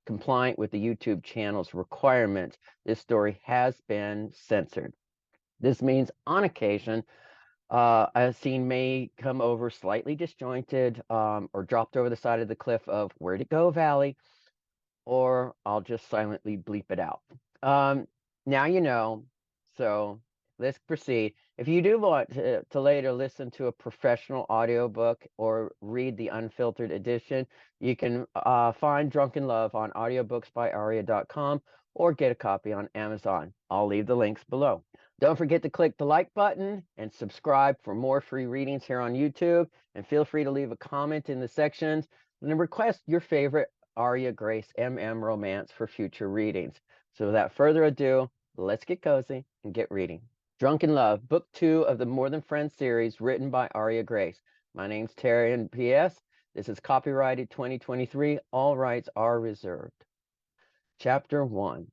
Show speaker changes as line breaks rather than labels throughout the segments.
compliant with the YouTube channel's requirements, this story has been censored. This means on occasion, a scene may come over slightly disjointed or dropped over the side of the cliff of Where'd It Go Valley, or I'll just silently bleep it out. Now you know, so let's proceed. If you do want to later listen to a professional audiobook or read the unfiltered edition, you can find Drunken Love on audiobooksbyaria.com or get a copy on Amazon. I'll leave the links below. Don't forget to click the like button and subscribe for more free readings here on YouTube. And feel free to leave a comment in the sections and request your favorite Aria Grace MM romance for future readings. So without further ado, let's get cozy and get reading. Drunken Love, Book 2 of the More Than Friends series, written by Aria Grace. My name's Tarian P.S. This is copyrighted 2023. All rights are reserved. Chapter 1.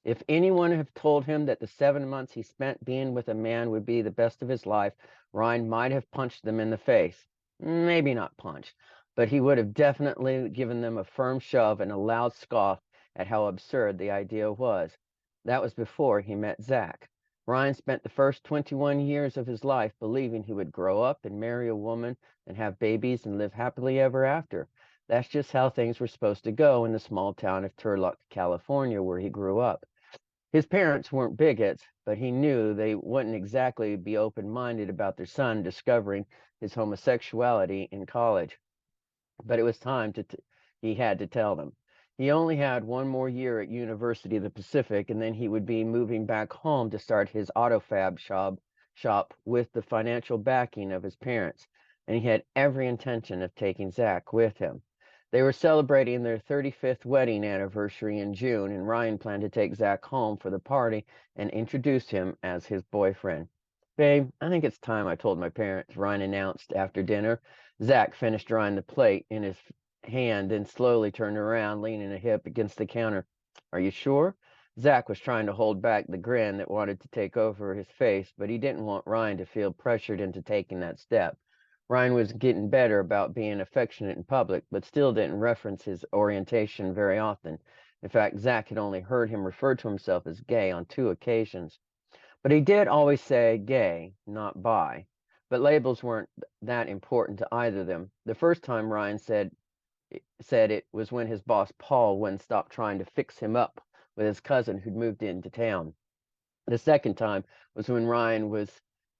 If anyone had told him that the 7 months he spent being with a man would be the best of his life, Ryan might have punched them in the face. Maybe not punched, but he would have definitely given them a firm shove and a loud scoff at how absurd the idea was. That was before he met Zach. Ryan spent the first 21 years of his life believing he would grow up and marry a woman and have babies and live happily ever after. That's just how things were supposed to go in the small town of Turlock, California, where he grew up. His parents weren't bigots, but he knew they wouldn't exactly be open-minded about their son discovering his homosexuality in college. But it was time he had to tell them. He only had one more year at University of the Pacific, and then he would be moving back home to start his auto fab shop with the financial backing of his parents, and he had every intention of taking Zach with him. They were celebrating their 35th wedding anniversary in June, and Ryan planned to take Zach home for the party and introduce him as his boyfriend. Babe, I think it's time I told my parents, Ryan announced after dinner. Zach finished drying the plate in his hand, then slowly turned around, leaning a hip against the counter. Are you sure? Zach was trying to hold back the grin that wanted to take over his face, but he didn't want Ryan to feel pressured into taking that step. Ryan was getting better about being affectionate in public, but still didn't reference his orientation very often. In fact, Zach had only heard him refer to himself as gay on 2 occasions. But he did always say gay, not bi. But labels weren't that important to either of them. The first time Ryan said it was when his boss Paul wouldn't stop trying to fix him up with his cousin who'd moved into town. The second time was when Ryan was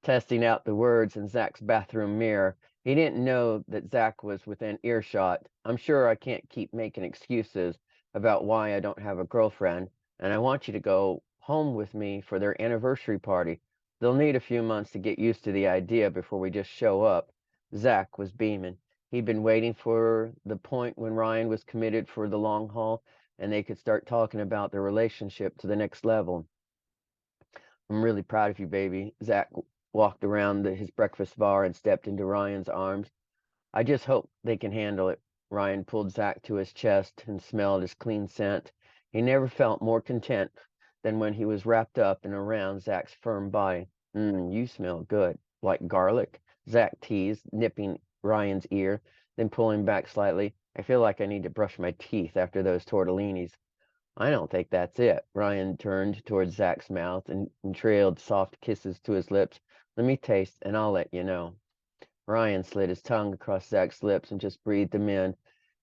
testing out the words in Zach's bathroom mirror. He didn't know that Zach was within earshot. I'm sure I can't keep making excuses about why I don't have a girlfriend, and I want you to go home with me for their anniversary party. They'll need a few months to get used to the idea before we just show up. Zach was beaming. He'd been waiting for the point when Ryan was committed for the long haul and they could start talking about their relationship to the next level. I'm really proud of you, baby. Zach walked around his breakfast bar and stepped into Ryan's arms. I just hope they can handle it. Ryan pulled Zach to his chest and smelled his clean scent. He never felt more content than when he was wrapped up and around Zach's firm body. You smell good. Like garlic? Zach teased, nipping Ryan's ear, then pulling back slightly. I feel like I need to brush my teeth after those tortellinis. I don't think that's it. Ryan turned towards Zach's mouth and trailed soft kisses to his lips. Let me taste, and I'll let you know. Ryan slid his tongue across Zach's lips and just breathed them in.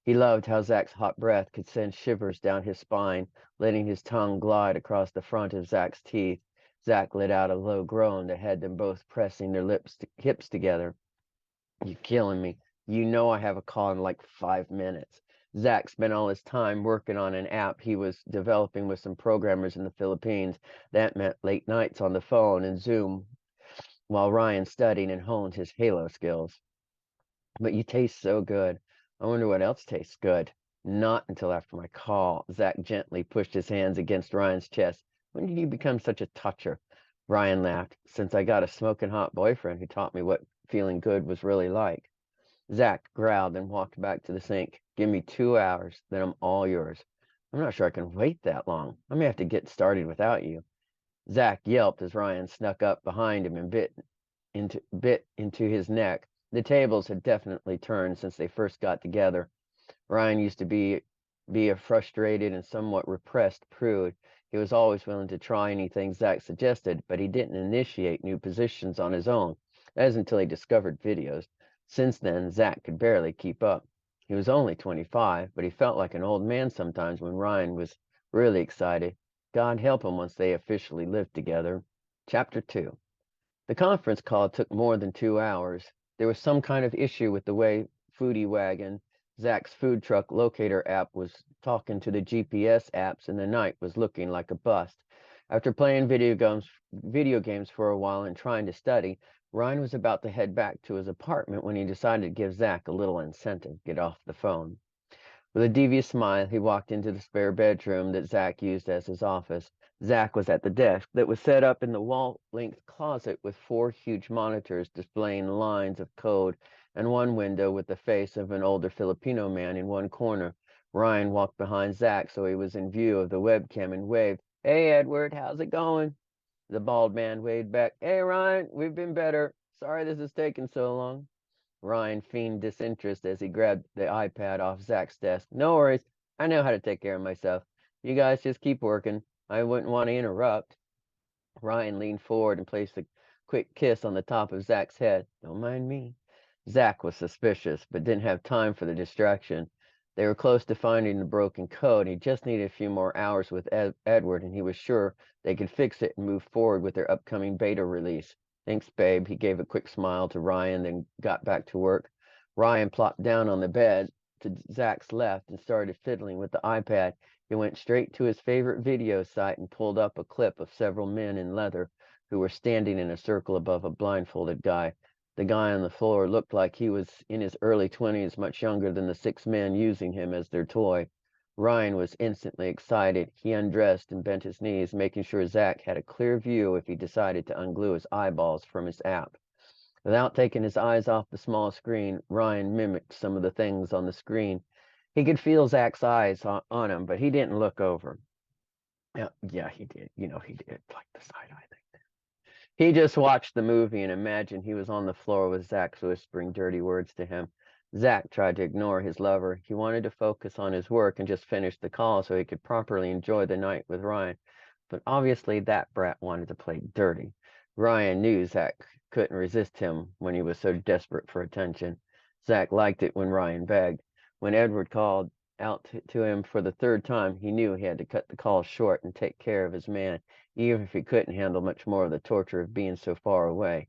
He loved how Zach's hot breath could send shivers down his spine, letting his tongue glide across the front of Zach's teeth. Zach let out a low groan that had them both pressing their hips together. You're killing me. You know I have a call in like 5 minutes. Zach spent all his time working on an app he was developing with some programmers in the Philippines. That meant late nights on the phone and Zoom while Ryan studied and honed his Halo skills. But you taste so good. I wonder what else tastes good. Not until after my call. Zach gently pushed his hands against Ryan's chest. When did you become such a toucher? Ryan laughed. Since I got a smoking hot boyfriend who taught me what feeling good was really like. Zach growled and walked back to the sink. Give me 2 hours, then I'm all yours. I'm not sure I can wait that long. I may have to get started without you. Zach yelped as Ryan snuck up behind him and bit into his neck. The tables had definitely turned since they first got together. Ryan used to be be a frustrated and somewhat repressed prude. He was always willing to try anything Zach suggested, but he didn't initiate new positions on his own. That is until he discovered videos. Since then, Zach could barely keep up. He was only 25, but he felt like an old man sometimes when Ryan was really excited. God help him once they officially lived together. Chapter 2. The conference call took more than 2 hours. There was some kind of issue with the way Foodie Wagon, Zach's food truck locator app, was talking to the GPS apps, and the night was looking like a bust. After playing video games for a while and trying to study, Ryan was about to head back to his apartment when he decided to give Zach a little incentive, get off the phone. With a devious smile, he walked into the spare bedroom that Zach used as his office. Zach was at the desk that was set up in the wall-length closet with 4 huge monitors displaying lines of code and one window with the face of an older Filipino man in one corner. Ryan walked behind Zach so he was in view of the webcam and waved. "Hey, Edward, how's it going?" The bald man waved back. "Hey, Ryan, we've been better. Sorry this is taking so long." Ryan feigned disinterest as he grabbed the iPad off Zach's desk. "No worries. I know how to take care of myself. You guys just keep working. I wouldn't want to interrupt." Ryan leaned forward and placed a quick kiss on the top of Zach's head. "Don't mind me." Zach was suspicious, but didn't have time for the distraction. They were close to finding the broken code. He just needed a few more hours with Edward, and he was sure they could fix it and move forward with their upcoming beta release. "Thanks, babe." He gave a quick smile to Ryan, then got back to work. Ryan plopped down on the bed to Zach's left and started fiddling with the iPad. He went straight to his favorite video site and pulled up a clip of several men in leather who were standing in a circle above a blindfolded guy. The guy on the floor looked like he was in his early 20s, much younger than the 6 men using him as their toy. Ryan was instantly excited. He undressed and bent his knees, making sure Zach had a clear view if he decided to unglue his eyeballs from his app. Without taking his eyes off the small screen, Ryan mimicked some of the things on the screen. He could feel Zach's eyes on him, but he didn't look over. Yeah, he did. He did. Like the side eye thing. He just watched the movie and imagined he was on the floor with Zach whispering dirty words to him. Zach tried to ignore his lover. He wanted to focus on his work and just finish the call so he could properly enjoy the night with Ryan. But obviously that brat wanted to play dirty. Ryan knew Zach couldn't resist him when he was so desperate for attention. Zach liked it when Ryan begged. When Edward called out to him for the third time, he knew he had to cut the call short and take care of his man, even if he couldn't handle much more of the torture of being so far away.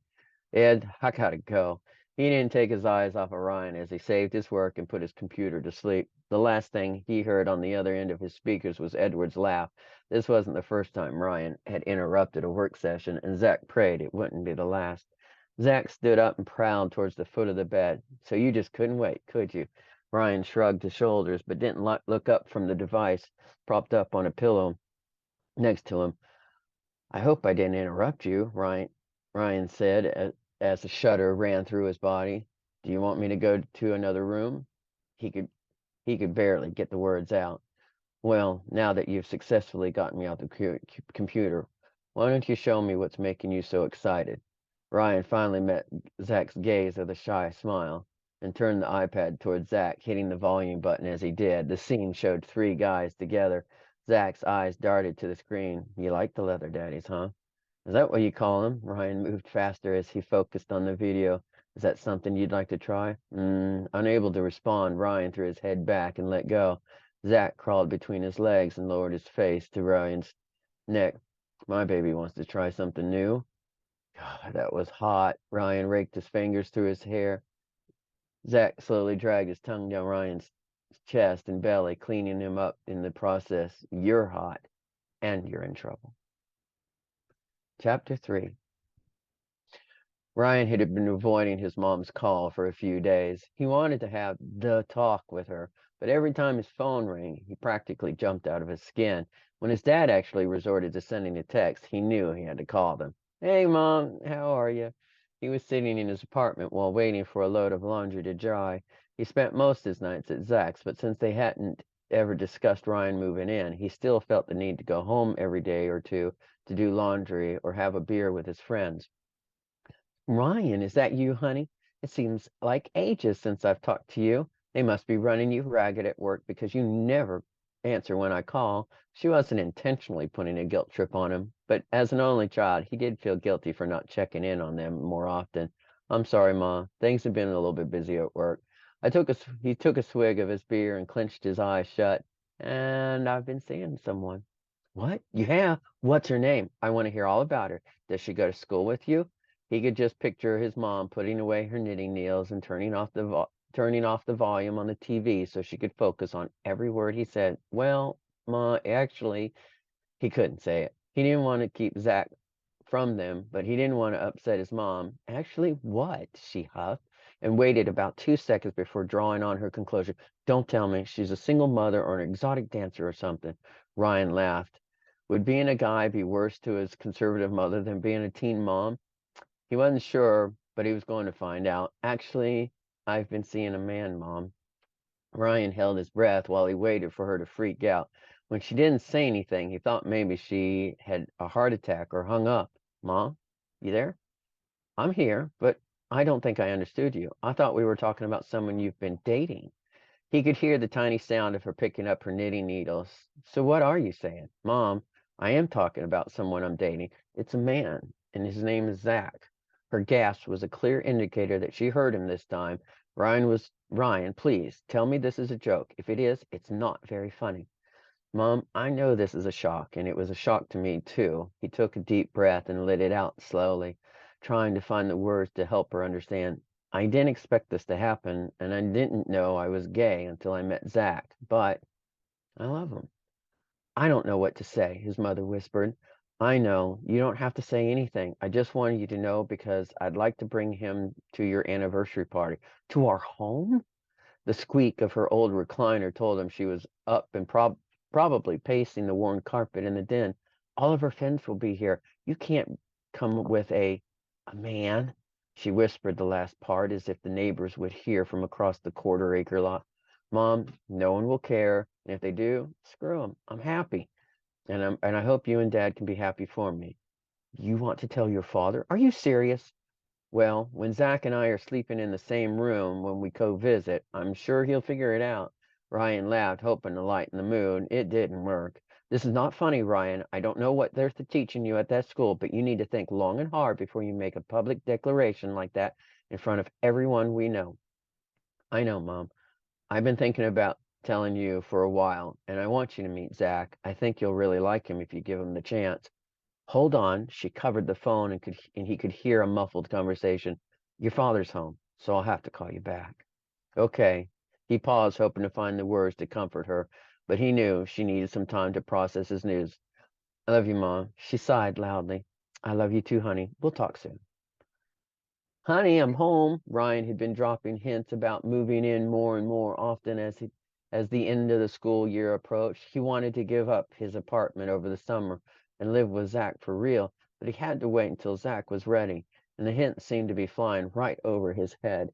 "Ed, I gotta go." He didn't take his eyes off of Ryan as he saved his work and put his computer to sleep. The last thing he heard on the other end of his speakers was Edward's laugh. This wasn't the first time Ryan had interrupted a work session, and Zach prayed it wouldn't be the last. Zach stood up and prowled towards the foot of the bed. "So you just couldn't wait, could you?" Ryan shrugged his shoulders, but didn't look up from the device propped up on a pillow next to him. "I hope I didn't interrupt you," Ryan said as a shudder ran through his body. "Do you want me to go to another room?" He could barely get the words out. "Well, now that you've successfully gotten me off the computer, why don't you show me what's making you so excited?" Ryan finally met Zach's gaze with a shy smile and turned the iPad towards Zach, hitting the volume button as he did. The scene showed 3 guys together. Zach's eyes darted to the screen. "You like the leather daddies, huh? Is that what you call them?" Ryan moved faster as he focused on the video. "Is that something you'd like to try?" Unable to respond, Ryan threw his head back and let go. Zach crawled between his legs and lowered his face to Ryan's neck. "My baby wants to try something new." God, that was hot. Ryan raked his fingers through his hair. Zach slowly dragged his tongue down Ryan's chest and belly, cleaning him up in the process. "You're hot, and you're in trouble." Chapter 3. Ryan had been avoiding his mom's call for a few days. He wanted to have the talk with her, but every time his phone rang, he practically jumped out of his skin. When his dad actually resorted to sending a text, he knew he had to call them. "Hey, Mom, how are you?" He was sitting in his apartment while waiting for a load of laundry to dry. He spent most of his nights at Zach's, but since they hadn't ever discussed Ryan moving in, he still felt the need to go home every day or two to do laundry or have a beer with his friends. "Ryan, is that you, honey? It seems like ages since I've talked to you." They must be running you ragged at work because you never answer when I call. She wasn't intentionally putting a guilt trip on him, but as an only child, he did feel guilty for not checking in on them more often. I'm sorry, Ma. Things have been a little bit busy at work. He took a swig of his beer and clenched his eyes shut. And I've been seeing someone. What? You have? What's her name? I want to hear all about her. Does she go to school with you? He could just picture his mom putting away her knitting needles and turning off the volume on the TV so she could focus on every word he said. Well, Ma, actually, he couldn't say it. He didn't want to keep Zach from them, but he didn't want to upset his mom. Actually, what? She huffed and waited about 2 seconds before drawing on her conclusion. Don't tell me she's a single mother or an exotic dancer or something. Ryan laughed. Would being a guy be worse to his conservative mother than being a teen mom? He wasn't sure, but he was going to find out. Actually, I've been seeing a man, Mom. Ryan held his breath while he waited for her to freak out. When she didn't say anything, he thought maybe she had a heart attack or hung up. Mom, you there? I'm here, but I don't think I understood you. I thought we were talking about someone you've been dating. He could hear the tiny sound of her picking up her knitting needles. So what are you saying? Mom, I am talking about someone I'm dating. It's a man, and his name is Zach. Her gasp was a clear indicator that she heard him this time. Ryan, please, tell me this is a joke. If it is, it's not very funny. Mom, I know this is a shock, and it was a shock to me, too. He took a deep breath and let it out slowly, trying to find the words to help her understand. I didn't expect this to happen, and I didn't know I was gay until I met Zach, but I love him. I don't know what to say, his mother whispered. I know. You don't have to say anything. I just wanted you to know because I'd like to bring him to your anniversary party. To our home? The squeak of her old recliner told him she was up and probably pacing the worn carpet in the den. All of her friends will be here. You can't come with a man. She whispered the last part as if the neighbors would hear from across the quarter-acre lot. Mom, no one will care, and if they do, screw them. I'm happy, and I hope you and Dad can be happy for me. You want to tell your father? Are you serious? Well, when Zach and I are sleeping in the same room when we co-visit, I'm sure he'll figure it out. Ryan laughed, hoping to lighten the mood. It didn't work. This is not funny, Ryan. I don't know what they're teaching you at that school, but you need to think long and hard before you make a public declaration like that in front of everyone we know. I know, Mom. I've been thinking about telling you for a while, and I want you to meet Zach. I think you'll really like him if you give him the chance. Hold on. She covered the phone and he could hear a muffled conversation. Your father's home, so I'll have to call you back. Okay. He paused, hoping to find the words to comfort her, but he knew she needed some time to process his news. I love you, Mom. She sighed loudly. I love you too, honey. We'll talk soon. Honey, I'm home. Ryan had been dropping hints about moving in more and more often as the end of the school year approached. He wanted to give up his apartment over the summer and live with Zach for real, but he had to wait until Zach was ready, and the hints seemed to be flying right over his head.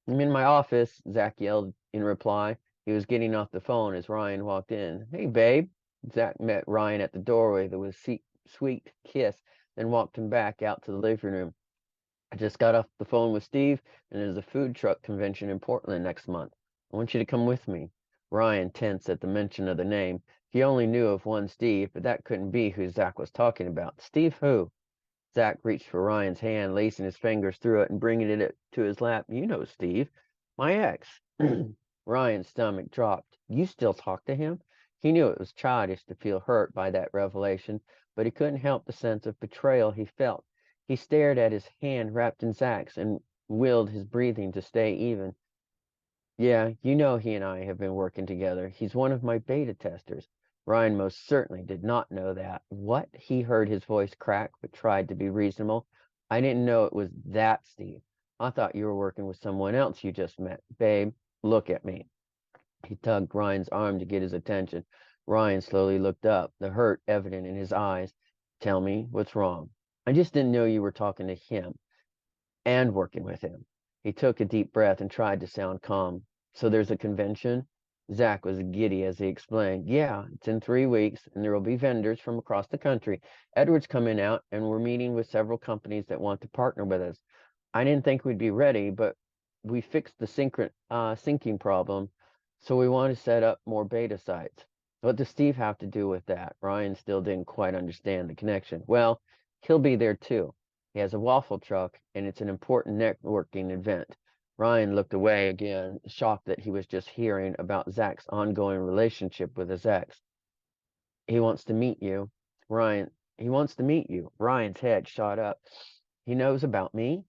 I'm in my office, Zach yelled in reply. He was getting off the phone as Ryan walked in. Hey, babe. Zach met Ryan at the doorway with a sweet kiss, then walked him back out to the living room. I just got off the phone with Steve, and there's a food truck convention in Portland next month. I want you to come with me. Ryan tensed at the mention of the name. He only knew of one Steve, but that couldn't be who Zach was talking about. Steve who? Zach reached for Ryan's hand, lacing his fingers through it and bringing it to his lap. You know Steve. My ex. Ryan's stomach dropped. You still talk to him? He knew it was childish to feel hurt by that revelation, but he couldn't help the sense of betrayal he felt. He stared at his hand wrapped in Zach's and willed his breathing to stay even. Yeah, you know he and I have been working together. He's one of my beta testers. Ryan most certainly did not know that. What? He heard his voice crack, but tried to be reasonable. I didn't know it was that, Steve. I thought you were working with someone else you just met. Babe, look at me. He tugged Ryan's arm to get his attention. Ryan slowly looked up, the hurt evident in his eyes. Tell me, what's wrong? I just didn't know you were talking to him and working with him. He took a deep breath and tried to sound calm. So there's a convention? Zach was giddy as he explained. Yeah, it's in 3 weeks, and there will be vendors from across the country. Edward's coming out, and we're meeting with several companies that want to partner with us. I didn't think we'd be ready, but we fixed the syncing problem, so we want to set up more beta sites. What does Steve have to do with that? Ryan still didn't quite understand the connection. Well, he'll be there too. He has a waffle truck, and it's an important networking event. Ryan looked away again, shocked that he was just hearing about Zach's ongoing relationship with his ex. He wants to meet you. Ryan, he wants to meet you. Ryan's head shot up. He knows about me?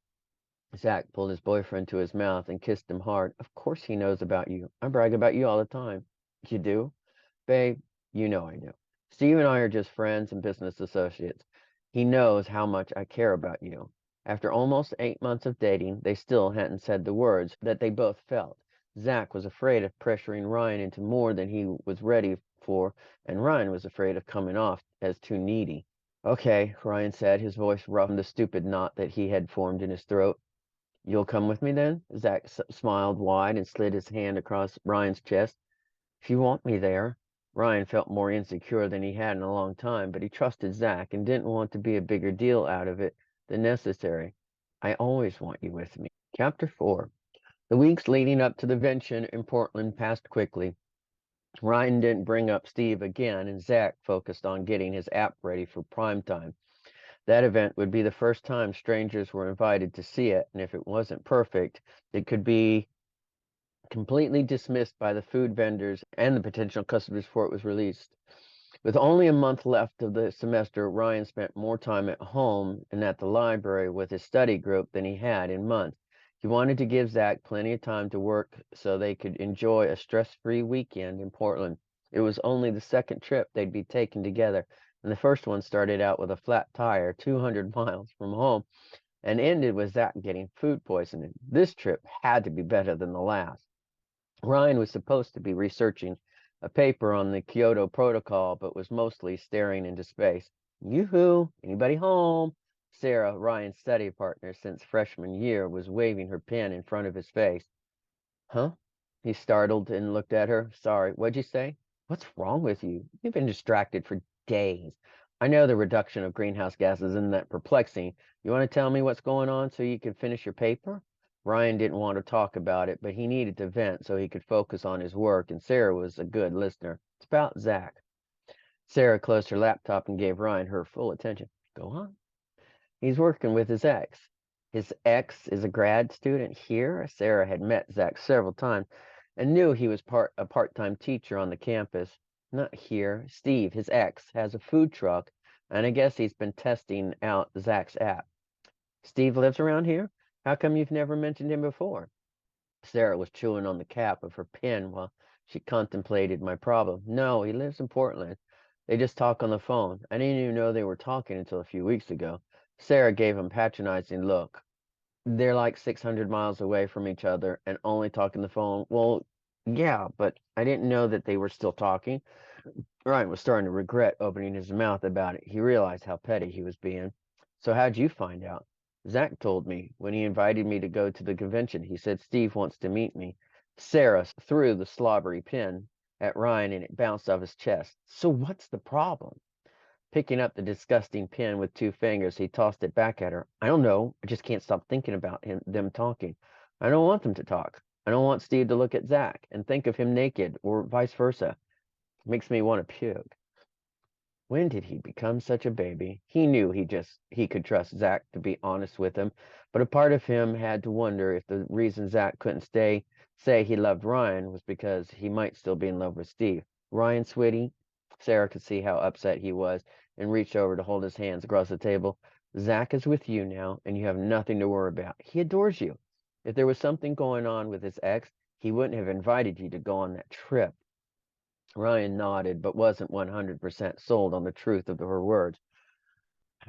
Zach pulled his boyfriend to his mouth and kissed him hard. Of course he knows about you. I brag about you all the time. You do? Babe, you know I do. Steve and I are just friends and business associates. He knows how much I care about you. After almost 8 months of dating, they still hadn't said the words that they both felt. Zach was afraid of pressuring Ryan into more than he was ready for, and Ryan was afraid of coming off as too needy. Okay, Ryan said, his voice rough from the stupid knot that he had formed in his throat. You'll come with me then? Zach smiled wide and slid his hand across Ryan's chest. If you want me there. Ryan felt more insecure than he had in a long time, but he trusted Zach and didn't want to be a bigger deal out of it than necessary. I always want you with me. Chapter 4. The weeks leading up to the convention in Portland passed quickly. Ryan didn't bring up Steve again, and Zach focused on getting his app ready for prime time. That event would be the first time strangers were invited to see it, and if it wasn't perfect, it could be completely dismissed by the food vendors and the potential customers before it was released. With only a month left of the semester, Ryan spent more time at home and at the library with his study group than he had in months. He wanted to give Zach plenty of time to work so they could enjoy a stress-free weekend in Portland. It was only the second trip they'd be taking together, and the first one started out with a flat tire 200 miles from home and ended with Zach getting food poisoning. This trip had to be better than the last. Ryan was supposed to be researching a paper on the Kyoto Protocol, but was mostly staring into space. Yoo-hoo! Anybody home? Sarah, Ryan's study partner since freshman year, was waving her pen in front of his face. Huh? He startled and looked at her. Sorry, what'd you say? What's wrong with you? You've been distracted for days. I know the reduction of greenhouse gases isn't that perplexing. You want to tell me what's going on so you can finish your paper? Ryan didn't want to talk about it, but he needed to vent so he could focus on his work, and Sarah was a good listener. It's about Zach. Sarah closed her laptop and gave Ryan her full attention. Go on. He's working with his ex. His ex is a grad student here. Sarah had met Zach several times and knew he was a part-time teacher on the campus. Not here. Steve, his ex, has a food truck, and I guess he's been testing out Zach's app. Steve lives around here? How come you've never mentioned him before? Sarah was chewing on the cap of her pen while she contemplated my problem. No, he lives in Portland. They just talk on the phone. I didn't even know they were talking until a few weeks ago. Sarah gave him a patronizing look. They're like 600 miles away from each other and only talk on the phone. Well, yeah, but I didn't know that they were still talking. Ryan was starting to regret opening his mouth about it. He realized how petty he was being. So how'd you find out? Zach told me when he invited me to go to the convention. He said Steve wants to meet me. Sarah threw the slobbery pen at Ryan and it bounced off his chest. So what's the problem? Picking up the disgusting pen with 2 fingers, he tossed it back at her. I don't know. I just can't stop thinking about them talking. I don't want them to talk. I don't want Steve to look at Zach and think of him naked or vice versa. It makes me want to puke. When did he become such a baby? He knew he could trust Zach to be honest with him, but a part of him had to wonder if the reason Zach couldn't say he loved Ryan was because he might still be in love with Steve. Ryan, sweetie. Sarah could see how upset he was and reached over to hold his hands across the table. Zach is with you now, and you have nothing to worry about. He adores you. If there was something going on with his ex, he wouldn't have invited you to go on that trip. Ryan nodded, but wasn't 100% sold on the truth of her words.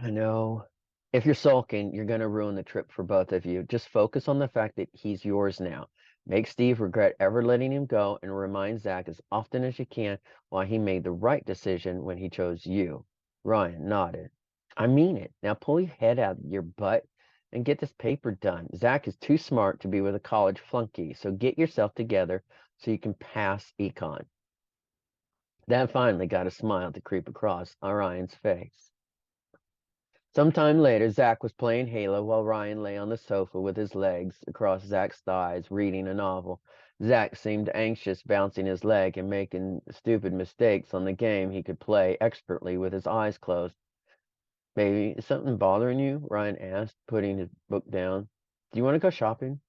I know. If you're sulking, you're going to ruin the trip for both of you. Just focus on the fact that he's yours now. Make Steve regret ever letting him go and remind Zach as often as you can why he made the right decision when he chose you. Ryan nodded. I mean it. Now pull your head out of your butt and get this paper done. Zach is too smart to be with a college flunky, so get yourself together so you can pass econ. That finally got a smile to creep across Orion's face. Sometime later, Zach was playing Halo while Ryan lay on the sofa with his legs across Zach's thighs, reading a novel. Zach seemed anxious, bouncing his leg and making stupid mistakes on the game he could play expertly with his eyes closed. Baby, is something bothering you? Ryan asked, putting his book down. Do you want to go shopping?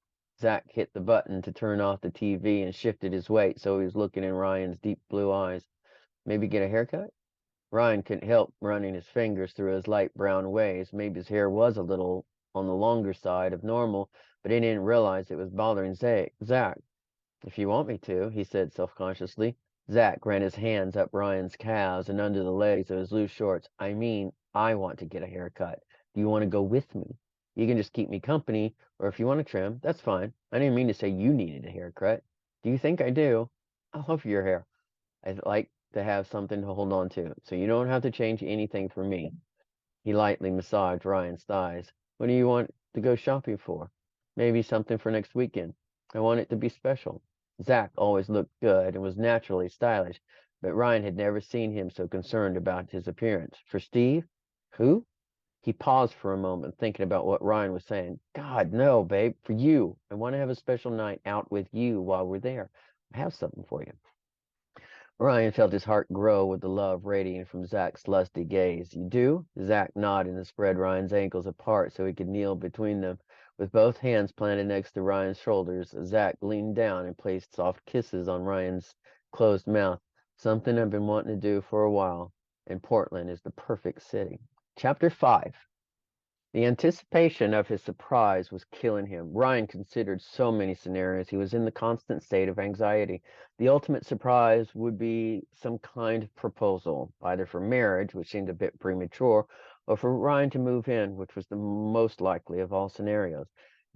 Zach hit the button to turn off the TV and shifted his weight so he was looking in Ryan's deep blue eyes. Maybe get a haircut? Ryan couldn't help running his fingers through his light brown waves. Maybe his hair was a little on the longer side of normal, but he didn't realize it was bothering Zach. If you want me to, he said self-consciously. Zach ran his hands up Ryan's calves and under the legs of his loose shorts. I mean, I want to get a haircut. Do you want to go with me? You can just keep me company, or if you want to trim, that's fine. I didn't mean to say you needed a haircut. Do you think I do? I love your hair. I'd like to have something to hold on to, so you don't have to change anything for me. He lightly massaged Ryan's thighs. What do you want to go shopping for? Maybe something for next weekend. I want it to be special. Zach always looked good and was naturally stylish, but Ryan had never seen him so concerned about his appearance. For Steve? Who? He paused for a moment, thinking about what Ryan was saying. God, no, babe, for you. I want to have a special night out with you while we're there. I have something for you. Ryan felt his heart grow with the love radiating from Zach's lusty gaze. You do? Zach nodded and spread Ryan's ankles apart so he could kneel between them. With both hands planted next to Ryan's shoulders, Zach leaned down and placed soft kisses on Ryan's closed mouth. Something I've been wanting to do for a while, and Portland is the perfect city. Chapter 5. The anticipation of his surprise was killing him. Ryan considered so many scenarios. He was in the constant state of anxiety. The ultimate surprise would be some kind of proposal, either for marriage, which seemed a bit premature, or for Ryan to move in, which was the most likely of all scenarios.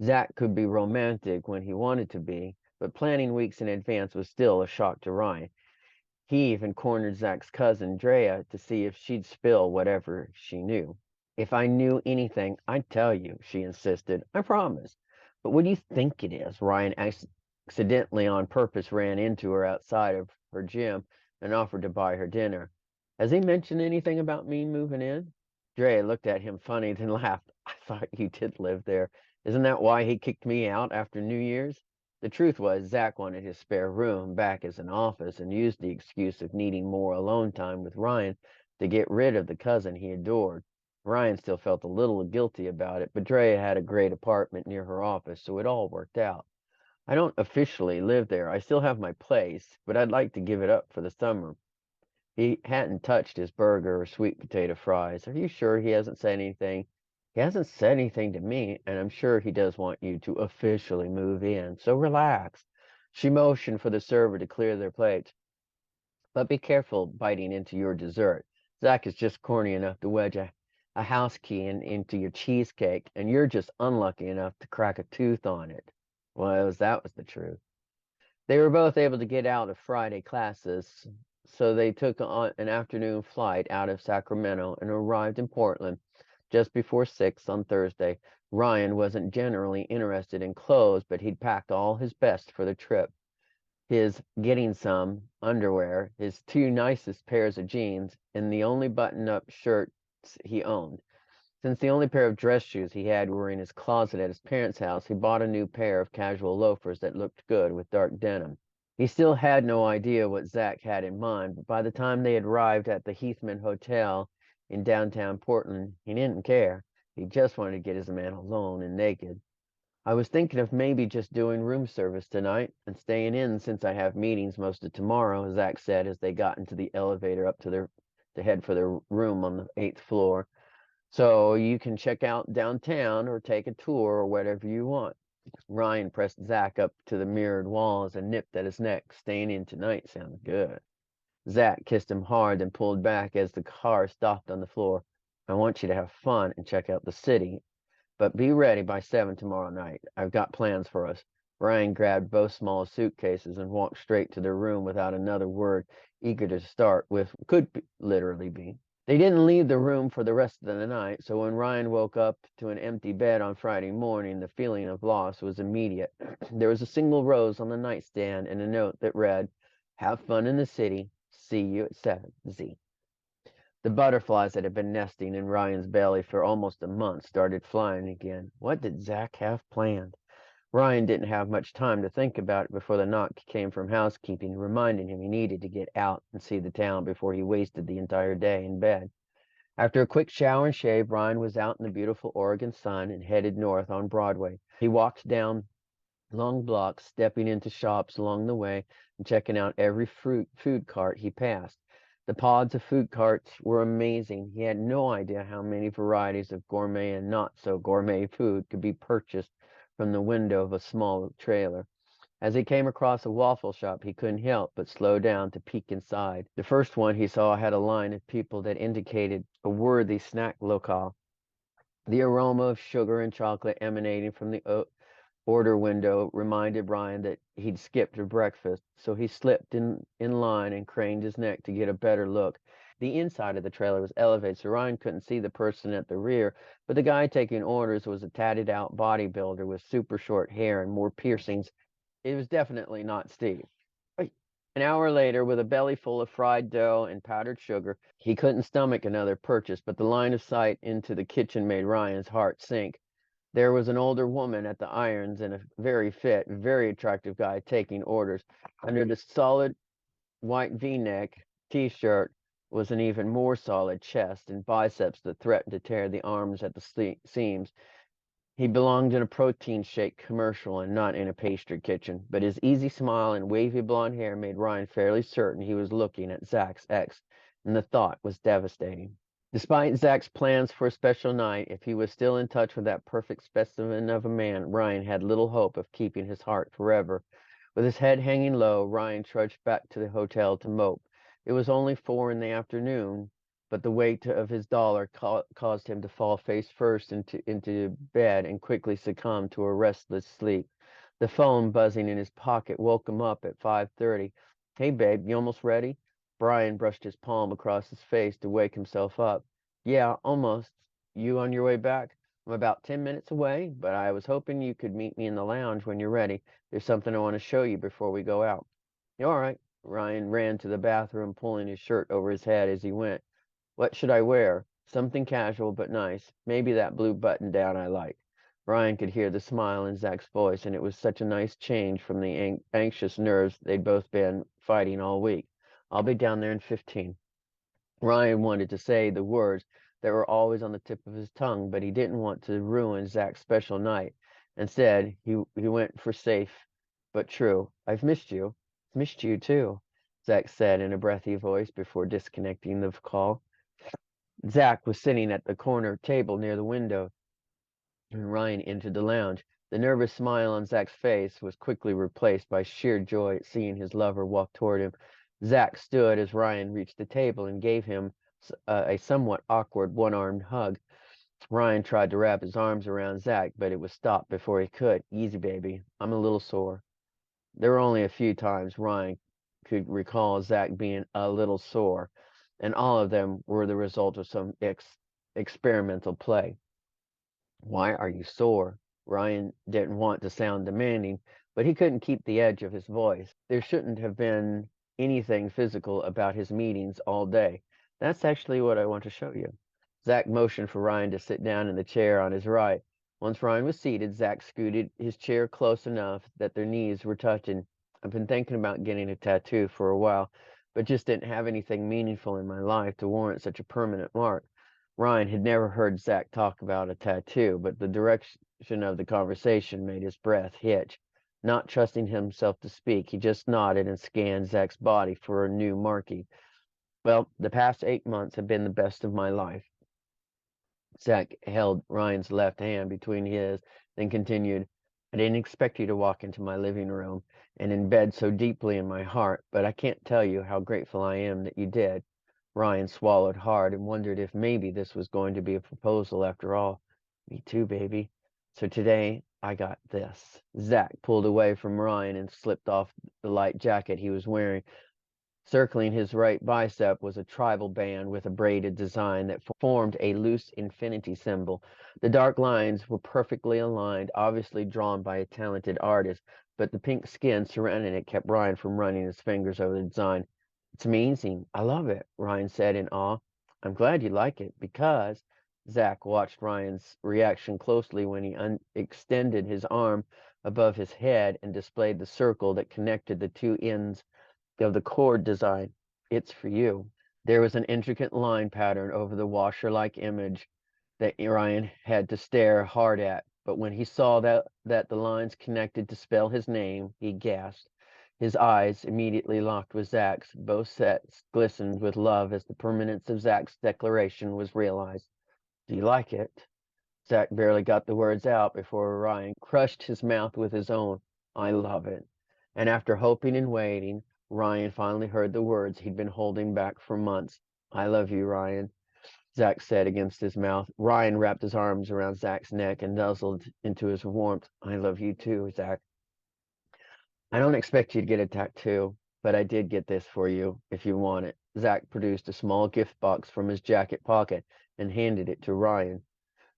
Zach could be romantic when he wanted to be, but planning weeks in advance was still a shock to Ryan. He even cornered Zach's cousin, Drea, to see if she'd spill whatever she knew. If I knew anything, I'd tell you, she insisted. I promise. But what do you think it is? Ryan accidentally on purpose ran into her outside of her gym and offered to buy her dinner. Has he mentioned anything about me moving in? Dre looked at him funny, then laughed. I thought you did live there. Isn't that why he kicked me out after New Year's? The truth was, Zach wanted his spare room back as an office and used the excuse of needing more alone time with Ryan to get rid of the cousin he adored. Ryan still felt a little guilty about it, but Drea had a great apartment near her office, so it all worked out. I don't officially live there. I still have my place, but I'd like to give it up for the summer. He hadn't touched his burger or sweet potato fries. Are you sure he hasn't said anything? He hasn't said anything to me, and I'm sure he does want you to officially move in, so relax. She motioned for the server to clear their plates. But be careful biting into your dessert. Zach is just corny enough to wedge a house key into your cheesecake, and you're just unlucky enough to crack a tooth on it. Well, that was the truth. They were both able to get out of Friday classes, so they took on an afternoon flight out of Sacramento and arrived in Portland just before 6 on Thursday. Ryan wasn't generally interested in clothes, but he'd packed all his best for the trip. His getting some underwear, his two nicest pairs of jeans, and the only button-up shirts he owned. Since the only pair of dress shoes he had were in his closet at his parents' house, he bought a new pair of casual loafers that looked good with dark denim. He still had no idea what Zach had in mind, but by the time they had arrived at the Heathman Hotel in downtown Portland, he didn't care. He just wanted to get his man alone and naked. I was thinking of maybe just doing room service tonight and staying in since I have meetings most of tomorrow, Zach said as they got into the elevator up to head for their room on the 8th floor. So you can check out downtown or take a tour or whatever you want. Ryan pressed Zach up to the mirrored walls and nipped at his neck. Staying in tonight sounds good. Zach kissed him hard, then pulled back as the car stopped on the floor. I want you to have fun and check out the city, but be ready by 7 tomorrow night. I've got plans for us. Ryan grabbed both small suitcases and walked straight to their room without another word, eager to start with literally be. They didn't leave the room for the rest of the night, so when Ryan woke up to an empty bed on Friday morning, the feeling of loss was immediate. There was a single rose on the nightstand and a note that read, have fun in the city. See you at 7, Z. The butterflies that had been nesting in Ryan's belly for almost a month started flying again. What did Zach have planned? Ryan didn't have much time to think about it before the knock came from housekeeping, reminding him he needed to get out and see the town before he wasted the entire day in bed. After a quick shower and shave, Ryan was out in the beautiful Oregon sun and headed north on Broadway. He walked down long blocks, stepping into shops along the way and checking out every food cart he passed. The pods of food carts were amazing. He had no idea how many varieties of gourmet and not so gourmet food could be purchased from the window of a small trailer. As he came across a waffle shop, he couldn't help but slow down to peek inside. The first one he saw had a line of people that indicated a worthy snack locale. The aroma of sugar and chocolate emanating from the order window reminded Brian that he'd skipped breakfast, so he slipped in line and craned his neck to get a better look. The inside of the trailer was elevated, so Ryan couldn't see the person at the rear, but the guy taking orders was a tatted out bodybuilder with super short hair and more piercings. It was definitely not Steve. An hour later, with a belly full of fried dough and powdered sugar, he couldn't stomach another purchase, but the line of sight into the kitchen made Ryan's heart sink. There was an older woman at the irons and a very fit, very attractive guy taking orders. Under the solid white V-neck T-shirt was an even more solid chest and biceps that threatened to tear the arms at the seams. He belonged in a protein shake commercial and not in a pastry kitchen, but his easy smile and wavy blonde hair made Ryan fairly certain he was looking at Zach's ex, and the thought was devastating. Despite Zach's plans for a special night, if he was still in touch with that perfect specimen of a man, Ryan had little hope of keeping his heart forever. With his head hanging low, Ryan trudged back to the hotel to mope. It was only 4 in the afternoon, but the weight of his dollar caused him to fall face first into bed and quickly succumb to a restless sleep. The phone buzzing in his pocket woke him up at 5:30. Hey, babe, you almost ready? Brian brushed his palm across his face to wake himself up. Yeah, almost. You on your way back? I'm about 10 minutes away, but I was hoping you could meet me in the lounge when you're ready. There's something I want to show you before we go out. All right. Ryan ran to the bathroom, pulling his shirt over his head as he went. What should I wear? Something casual but nice. Maybe that blue button down I like. Ryan could hear the smile in Zach's voice, and it was such a nice change from the anxious nerves they'd both been fighting all week. I'll be down there in 15. Ryan wanted to say the words that were always on the tip of his tongue, but he didn't want to ruin Zach's special night. Instead, he went for safe but true. I've missed you. Missed you too, Zach said in a breathy voice before disconnecting the call. Zach was sitting at the corner table near the window when Ryan entered the lounge. The nervous smile on Zach's face was quickly replaced by sheer joy at seeing his lover walk toward him. Zach stood as Ryan reached the table and gave him a somewhat awkward one-armed hug. Ryan tried to wrap his arms around Zach, but it was stopped before he could. Easy, baby. I'm a little sore. There were only a few times Ryan could recall Zach being a little sore, and all of them were the result of some experimental play. Why are you sore? Ryan didn't want to sound demanding, but he couldn't keep the edge of his voice. There shouldn't have been anything physical about his meetings all day. That's actually what I want to show you. Zach motioned for Ryan to sit down in the chair on his right. Once Ryan was seated, Zach scooted his chair close enough that their knees were touching. I've been thinking about getting a tattoo for a while, but just didn't have anything meaningful in my life to warrant such a permanent mark. Ryan had never heard Zach talk about a tattoo, but the direction of the conversation made his breath hitch. Not trusting himself to speak, he just nodded and scanned Zach's body for a new marking. Well, the past 8 months have been the best of my life. Zach held Ryan's left hand between his, then continued, I didn't expect you to walk into my living room and embed so deeply in my heart, but I can't tell you how grateful I am that you did. Ryan swallowed hard and wondered if maybe this was going to be a proposal after all. Me too, baby. So today I got this. Zach pulled away from Ryan and slipped off the light jacket he was wearing. Circling his right bicep was a tribal band with a braided design that formed a loose infinity symbol. The dark lines were perfectly aligned, obviously drawn by a talented artist, but the pink skin surrounding it kept Ryan from running his fingers over the design. It's amazing. I love it, Ryan said in awe. I'm glad you like it because Zach watched Ryan's reaction closely when he extended his arm above his head and displayed the circle that connected the two ends of the cord design. It's for you. There was an intricate line pattern over the washer-like image that Ryan had to stare hard at, but when he saw that the lines connected to spell his name, he gasped. His eyes immediately locked with Zach's. Both sets glistened with love as the permanence of Zach's declaration was realized. Do you like it? Zach barely got the words out before Ryan crushed his mouth with his own. I love it. And after hoping and waiting, Ryan finally heard the words he'd been holding back for months. I love you, Ryan, Zach said against his mouth. Ryan wrapped his arms around Zach's neck and nuzzled into his warmth. I love you too, Zach. I don't expect you to get a tattoo, but I did get this for you if you want it. Zach produced a small gift box from his jacket pocket and handed it to Ryan.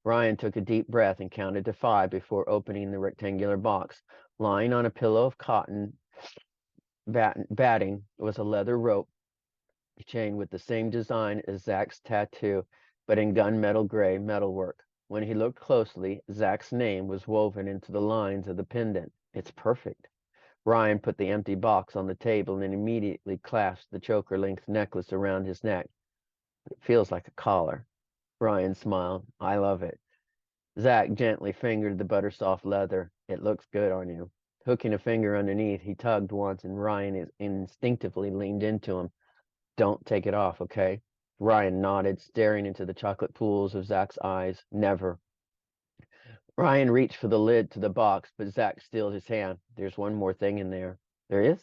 Ryan took a deep breath and counted to 5 before opening the rectangular box. Lying on a pillow of cotton batting was a leather rope chain with the same design as Zach's tattoo, but in gunmetal gray metalwork. When he looked closely, Zach's name was woven into the lines of the pendant. It's perfect. Ryan put the empty box on the table and immediately clasped the choker-length necklace around his neck. It feels like a collar. Ryan smiled. I love it. Zach gently fingered the butter-soft leather. It looks good on you. Hooking a finger underneath, he tugged once, and Ryan instinctively leaned into him. Don't take it off, okay? Ryan nodded, staring into the chocolate pools of Zach's eyes. Never. Ryan reached for the lid to the box, but Zach stilled his hand. There's one more thing in there. There is?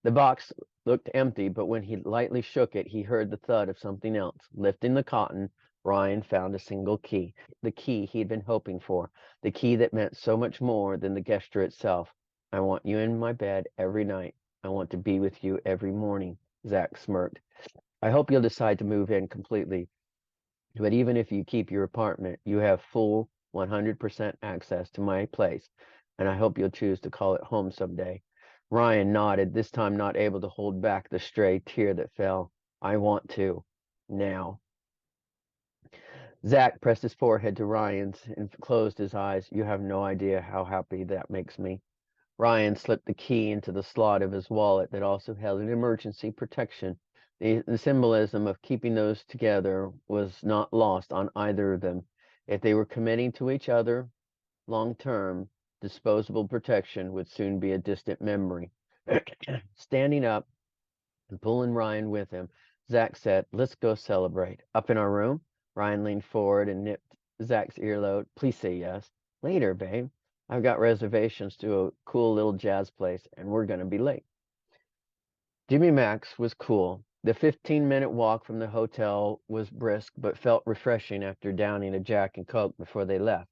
The box looked empty, but when he lightly shook it, he heard the thud of something else. Lifting the cotton, Ryan found a single key, the key he'd been hoping for, the key that meant so much more than the gesture itself. I want you in my bed every night. I want to be with you every morning, Zach smirked. I hope you'll decide to move in completely, but even if you keep your apartment, you have full 100% access to my place, and I hope you'll choose to call it home someday. Ryan nodded, this time not able to hold back the stray tear that fell. I want to. Now. Zach pressed his forehead to Ryan's and closed his eyes. You have no idea how happy that makes me. Ryan slipped the key into the slot of his wallet that also held an emergency protection. The symbolism of keeping those together was not lost on either of them. If they were committing to each other long term, disposable protection would soon be a distant memory. Standing up and pulling Ryan with him, Zach said, let's go celebrate. Up in our room? Ryan leaned forward and nipped Zach's earlobe. Please say yes. Later, babe. I've got reservations to a cool little jazz place, and we're going to be late. Jimmy Mac's was cool. The 15-minute walk from the hotel was brisk, but felt refreshing after downing a Jack and Coke before they left.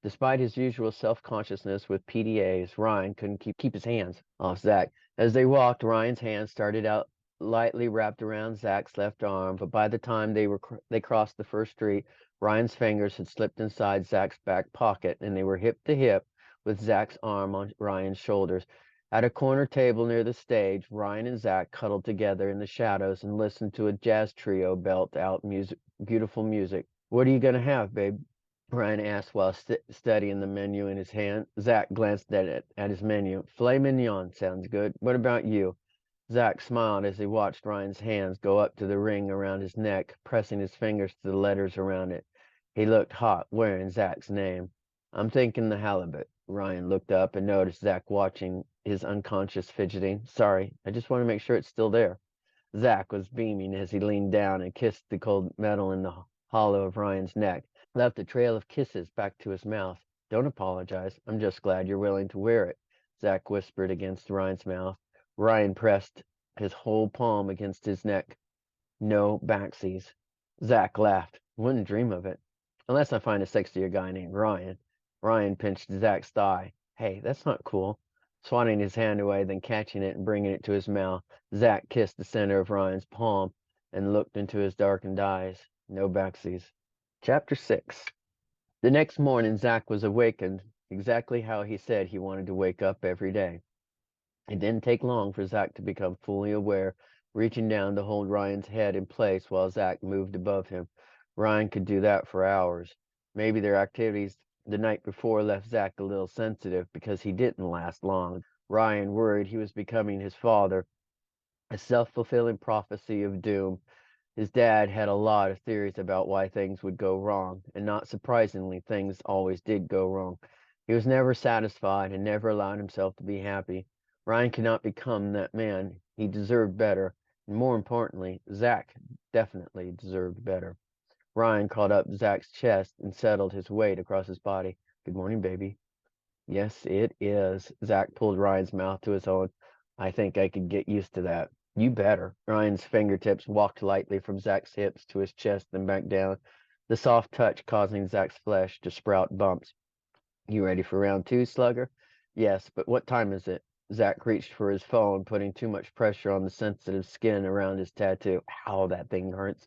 Despite his usual self-consciousness with PDAs, Ryan couldn't keep his hands off Zach. As they walked, Ryan's hand started out lightly wrapped around Zach's left arm, but by the time they crossed the first street, Ryan's fingers had slipped inside Zach's back pocket, and they were hip to hip with Zach's arm on Ryan's shoulders. At a corner table near the stage, Ryan and Zach cuddled together in the shadows and listened to a jazz trio belt out beautiful music. What are you going to have, babe? Ryan asked while studying the menu in his hand. Zach glanced at his menu. Filet mignon sounds good. What about you? Zach smiled as he watched Ryan's hands go up to the ring around his neck, pressing his fingers to the letters around it. He looked hot, wearing Zach's name. I'm thinking the halibut. Ryan looked up and noticed Zach watching his unconscious fidgeting. Sorry, I just want to make sure it's still there. Zach was beaming as he leaned down and kissed the cold metal in the hollow of Ryan's neck, left a trail of kisses back to his mouth. Don't apologize. I'm just glad you're willing to wear it, Zach whispered against Ryan's mouth. Ryan pressed his whole palm against his neck. No backsies. Zach laughed. Wouldn't dream of it. Unless I find a sexier guy named Ryan. Ryan pinched Zach's thigh. Hey, that's not cool. Swatting his hand away, then catching it and bringing it to his mouth, Zach kissed the center of Ryan's palm and looked into his darkened eyes. No backsies. Chapter 6. The next morning, Zach was awakened exactly how he said he wanted to wake up every day. It didn't take long for Zach to become fully aware reaching down to hold Ryan's head in place while Zach moved above him. Ryan could do that for hours. Maybe their activities the night before left Zach a little sensitive because he didn't last long. Ryan worried he was becoming his father, a self-fulfilling prophecy of doom. His dad had a lot of theories about why things would go wrong, and not surprisingly, things always did go wrong. He was never satisfied and never allowed himself to be happy. Ryan could not become that man. He deserved better, and more importantly, Zach definitely deserved better. Ryan caught up Zach's chest and settled his weight across his body. Good morning, baby. Yes, it is. Zach pulled Ryan's mouth to his own. I think I could get used to that. You better. Ryan's fingertips walked lightly from Zach's hips to his chest and back down, the soft touch causing Zach's flesh to sprout bumps. You ready for round two, Slugger? Yes, but what time is it? Zach reached for his phone, putting too much pressure on the sensitive skin around his tattoo. Ow, that thing hurts.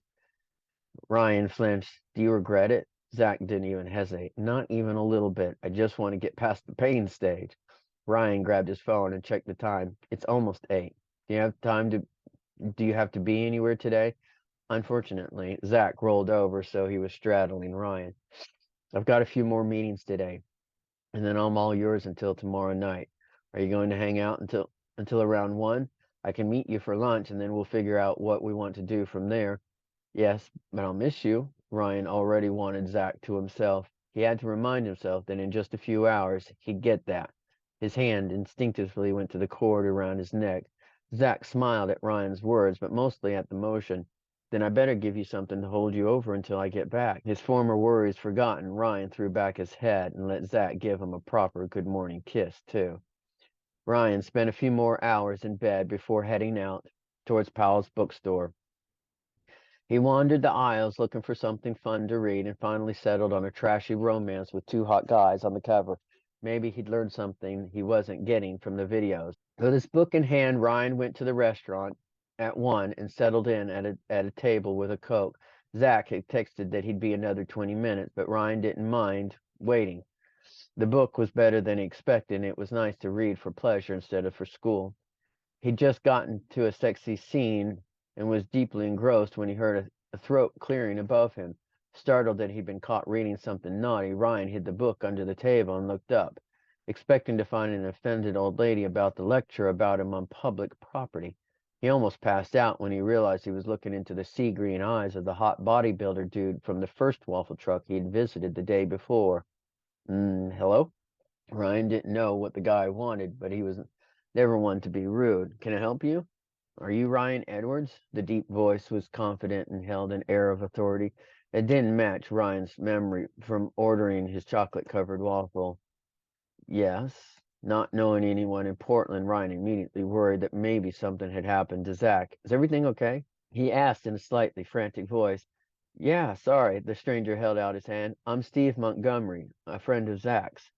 Ryan flinched. Do you regret it? Zach didn't even hesitate. Not even a little bit. I just want to get past the pain stage. Ryan grabbed his phone and checked the time. It's almost 8. Do you have to be anywhere today? Unfortunately, Zach rolled over so he was straddling Ryan. I've got a few more meetings today, and then I'm all yours until tomorrow night. Are you going to hang out until around 1? I can meet you for lunch and then we'll figure out what we want to do from there. Yes, but I'll miss you. Ryan already wanted Zach to himself. He had to remind himself that in just a few hours he'd get that. His hand instinctively went to the cord around his neck. Zach smiled at Ryan's words, but mostly at the motion. Then I better give you something to hold you over until I get back. His former worries forgotten, Ryan threw back his head and let Zach give him a proper good morning kiss, too. Ryan spent a few more hours in bed before heading out towards Powell's bookstore. He wandered the aisles looking for something fun to read and finally settled on a trashy romance with 2 hot guys on the cover. Maybe he'd learn something he wasn't getting from the videos. With his book in hand, Ryan went to the restaurant at 1 and settled in at a table with a Coke. Zach had texted that he'd be another 20 minutes, but Ryan didn't mind waiting. The book was better than he expected, and it was nice to read for pleasure instead of for school. He'd just gotten to a sexy scene and was deeply engrossed when he heard a throat clearing above him. Startled that he'd been caught reading something naughty, Ryan hid the book under the table and looked up, expecting to find an offended old lady about the lecture about him on public property. He almost passed out when he realized he was looking into the sea green eyes of the hot bodybuilder dude from the first waffle truck he'd visited the day before. Hello? Ryan didn't know what the guy wanted, but he was never one to be rude. Can I help you? Are you Ryan Edwards? The deep voice was confident and held an air of authority. It didn't match Ryan's memory from ordering his chocolate-covered waffle. Yes. Not knowing anyone in Portland, Ryan immediately worried that maybe something had happened to Zach. Is everything okay? He asked in a slightly frantic voice. Yeah, sorry. The stranger held out his hand. I'm Steve Montgomery, a friend of Zach's.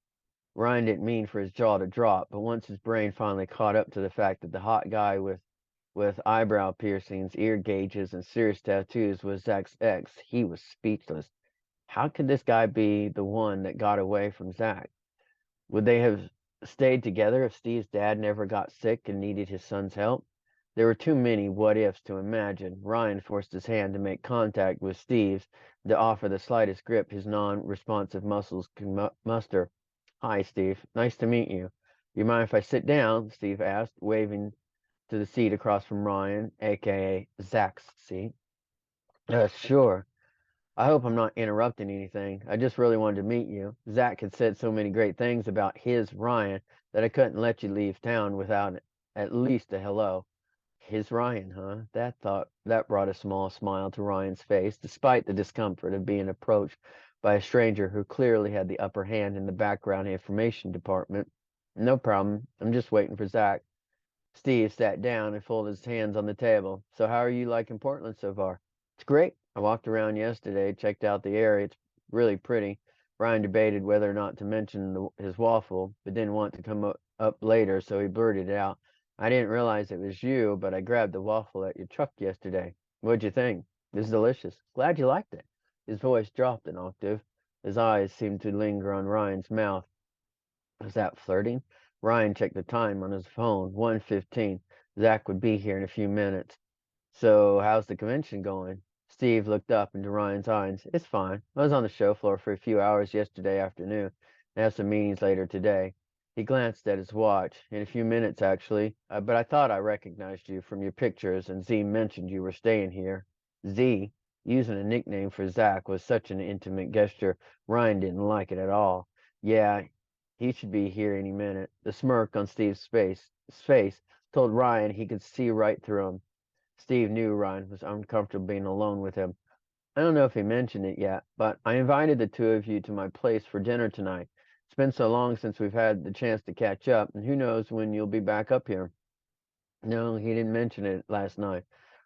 Ryan didn't mean for his jaw to drop, but once his brain finally caught up to the fact that the hot guy with eyebrow piercings, ear gauges, and serious tattoos was Zach's ex, he was speechless. How could this guy be the one that got away from Zach? Would they have stayed together if Steve's dad never got sick and needed his son's help? There were too many what ifs to imagine. Ryan forced his hand to make contact with Steve's to offer the slightest grip his non-responsive muscles could muster. Hi, Steve. Nice to meet you. You mind if I sit down? Steve asked, waving to the seat across from Ryan, aka Zach's seat. Sure. I hope I'm not interrupting anything. I just really wanted to meet you. Zach had said so many great things about his Ryan that I couldn't let you leave town without at least a hello. His Ryan, huh? That brought a small smile to Ryan's face, despite the discomfort of being approached by a stranger who clearly had the upper hand in the background information department. No problem. I'm just waiting for Zach. Steve sat down and folded his hands on the table. So how are you liking Portland so far? It's great. I walked around yesterday, checked out the area. It's really pretty. Ryan debated whether or not to mention his waffle, but didn't want to come up later, so he blurted it out. I didn't realize it was you, but I grabbed the waffle at your truck yesterday. What'd you think? It's delicious. Glad you liked it. His voice dropped an octave. His eyes seemed to linger on Ryan's mouth. Was that flirting? Ryan checked the time on his phone. 1:15. Zach would be here in a few minutes. So, how's the convention going? Steve looked up into Ryan's eyes. It's fine. I was on the show floor for a few hours yesterday afternoon and have some meetings later today. He glanced at his watch. In a few minutes, actually. But I thought I recognized you from your pictures, and Z mentioned you were staying here. Z, using a nickname for Zach, was such an intimate gesture. Ryan didn't like it at all. Yeah, he should be here any minute. The smirk on Steve's face told Ryan he could see right through him. Steve knew Ryan was uncomfortable being alone with him. I don't know if he mentioned it yet, but I invited the two of you to my place for dinner tonight. It's been so long since we've had the chance to catch up, and who knows when you'll be back up here. No, he didn't mention it last night.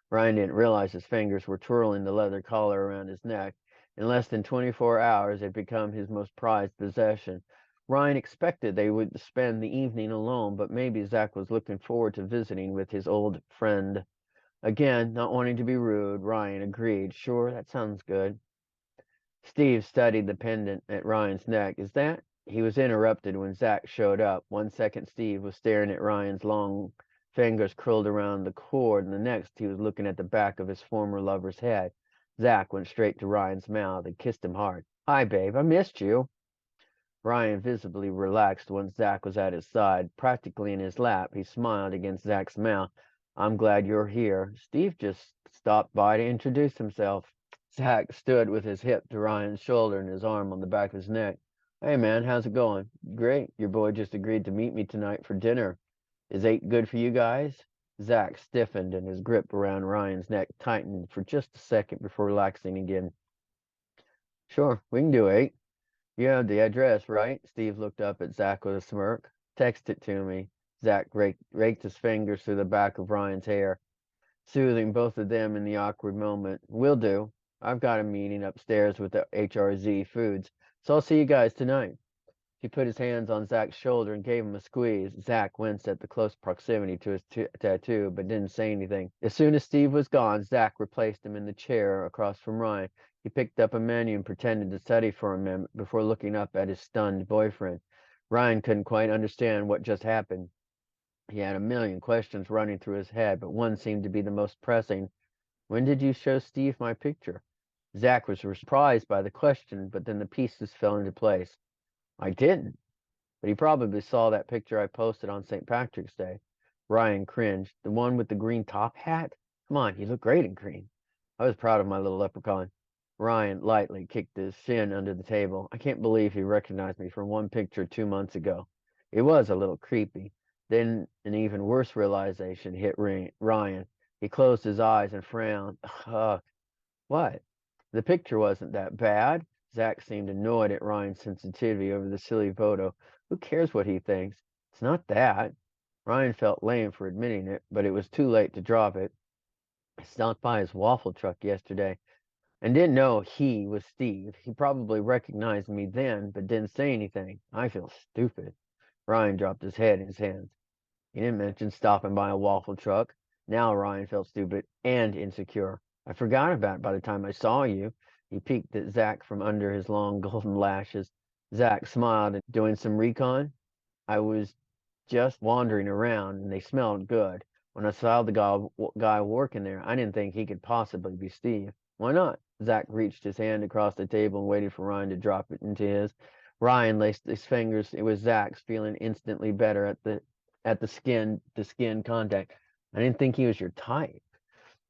Ryan didn't realize his fingers were twirling the leather collar around his neck. In less than 24 hours, it had become his most prized possession. Ryan expected they would spend the evening alone, but maybe Zach was looking forward to visiting with his old friend. Again, not wanting to be rude, Ryan agreed. Sure, that sounds good. Steve studied the pendant at Ryan's neck. Is that? He was interrupted when Zach showed up. 1 second, Steve was staring at Ryan's long fingers curled around the cord, and the next, he was looking at the back of his former lover's head. Zach went straight to Ryan's mouth and kissed him hard. Hi, babe. I missed you. Ryan visibly relaxed once Zach was at his side, practically in his lap. He smiled against Zach's mouth. I'm glad you're here. Steve just stopped by to introduce himself. Zach stood with his hip to Ryan's shoulder and his arm on the back of his neck. Hey, man, how's it going? Great. Your boy just agreed to meet me tonight for dinner. Is 8 good for you guys? Zach stiffened and his grip around Ryan's neck tightened for just a second before relaxing again. Sure, we can do 8. You have the address, right? Steve looked up at Zach with a smirk. Text it to me. Zach raked his fingers through the back of Ryan's hair, soothing both of them in the awkward moment. Will do. I've got a meeting upstairs with the HRZ Foods, so I'll see you guys tonight. He put his hands on Zach's shoulder and gave him a squeeze. Zach winced at the close proximity to his tattoo, but didn't say anything. As soon as Steve was gone, Zach replaced him in the chair across from Ryan. He picked up a menu and pretended to study for a minute before looking up at his stunned boyfriend. Ryan couldn't quite understand what just happened. He had a million questions running through his head, but one seemed to be the most pressing. When did you show Steve my picture? Zach was surprised by the question, but then the pieces fell into place. I didn't, but he probably saw that picture I posted on St. Patrick's Day. Ryan cringed. The one with the green top hat? Come on, you look great in green. I was proud of my little leprechaun. Ryan lightly kicked his shin under the table. I can't believe he recognized me from one picture 2 months ago. It was a little creepy. Then an even worse realization hit Ryan. He closed his eyes and frowned. What? The picture wasn't that bad. Zach seemed annoyed at Ryan's sensitivity over the silly photo. Who cares what he thinks? It's not that. Ryan felt lame for admitting it, but it was too late to drop it. I stopped by his waffle truck yesterday and didn't know he was Steve. He probably recognized me then, but didn't say anything. I feel stupid. Ryan dropped his head in his hands. He didn't mention stopping by a waffle truck. Now Ryan felt stupid and insecure. I forgot about it by the time I saw you. He peeked at Zach from under his long golden lashes. Zach smiled and doing some recon. I was just wandering around and they smelled good. When I saw the guy working there, I didn't think he could possibly be Steve. Why not? Zach reached his hand across the table and waited for Ryan to drop it into his. Ryan laced his fingers. It was Zach's, feeling instantly better at the skin contact. I didn't think he was your type,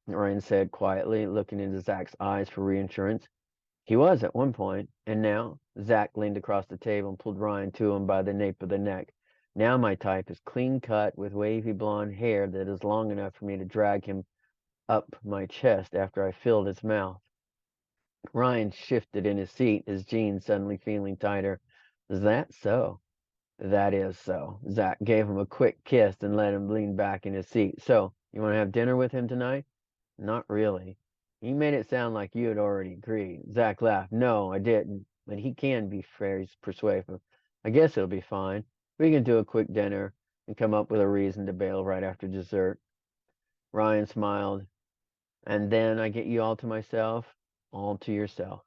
Ryan said quietly, looking into Zach's eyes for reassurance. He was at one point, and now Zach leaned across the table and pulled Ryan to him by the nape of the neck. Now my type is clean cut with wavy blonde hair that is long enough for me to drag him up my chest after I filled his mouth. Ryan shifted in his seat, his jeans suddenly feeling tighter. Is that so? That is so. Zach gave him a quick kiss and let him lean back in his seat. So, you want to have dinner with him tonight? Not really. He made it sound like you had already agreed. Zach laughed. No, I didn't. But he can be very persuasive. I guess it'll be fine. We can do a quick dinner and come up with a reason to bail right after dessert. Ryan smiled. And then I get you all to myself, all to yourself.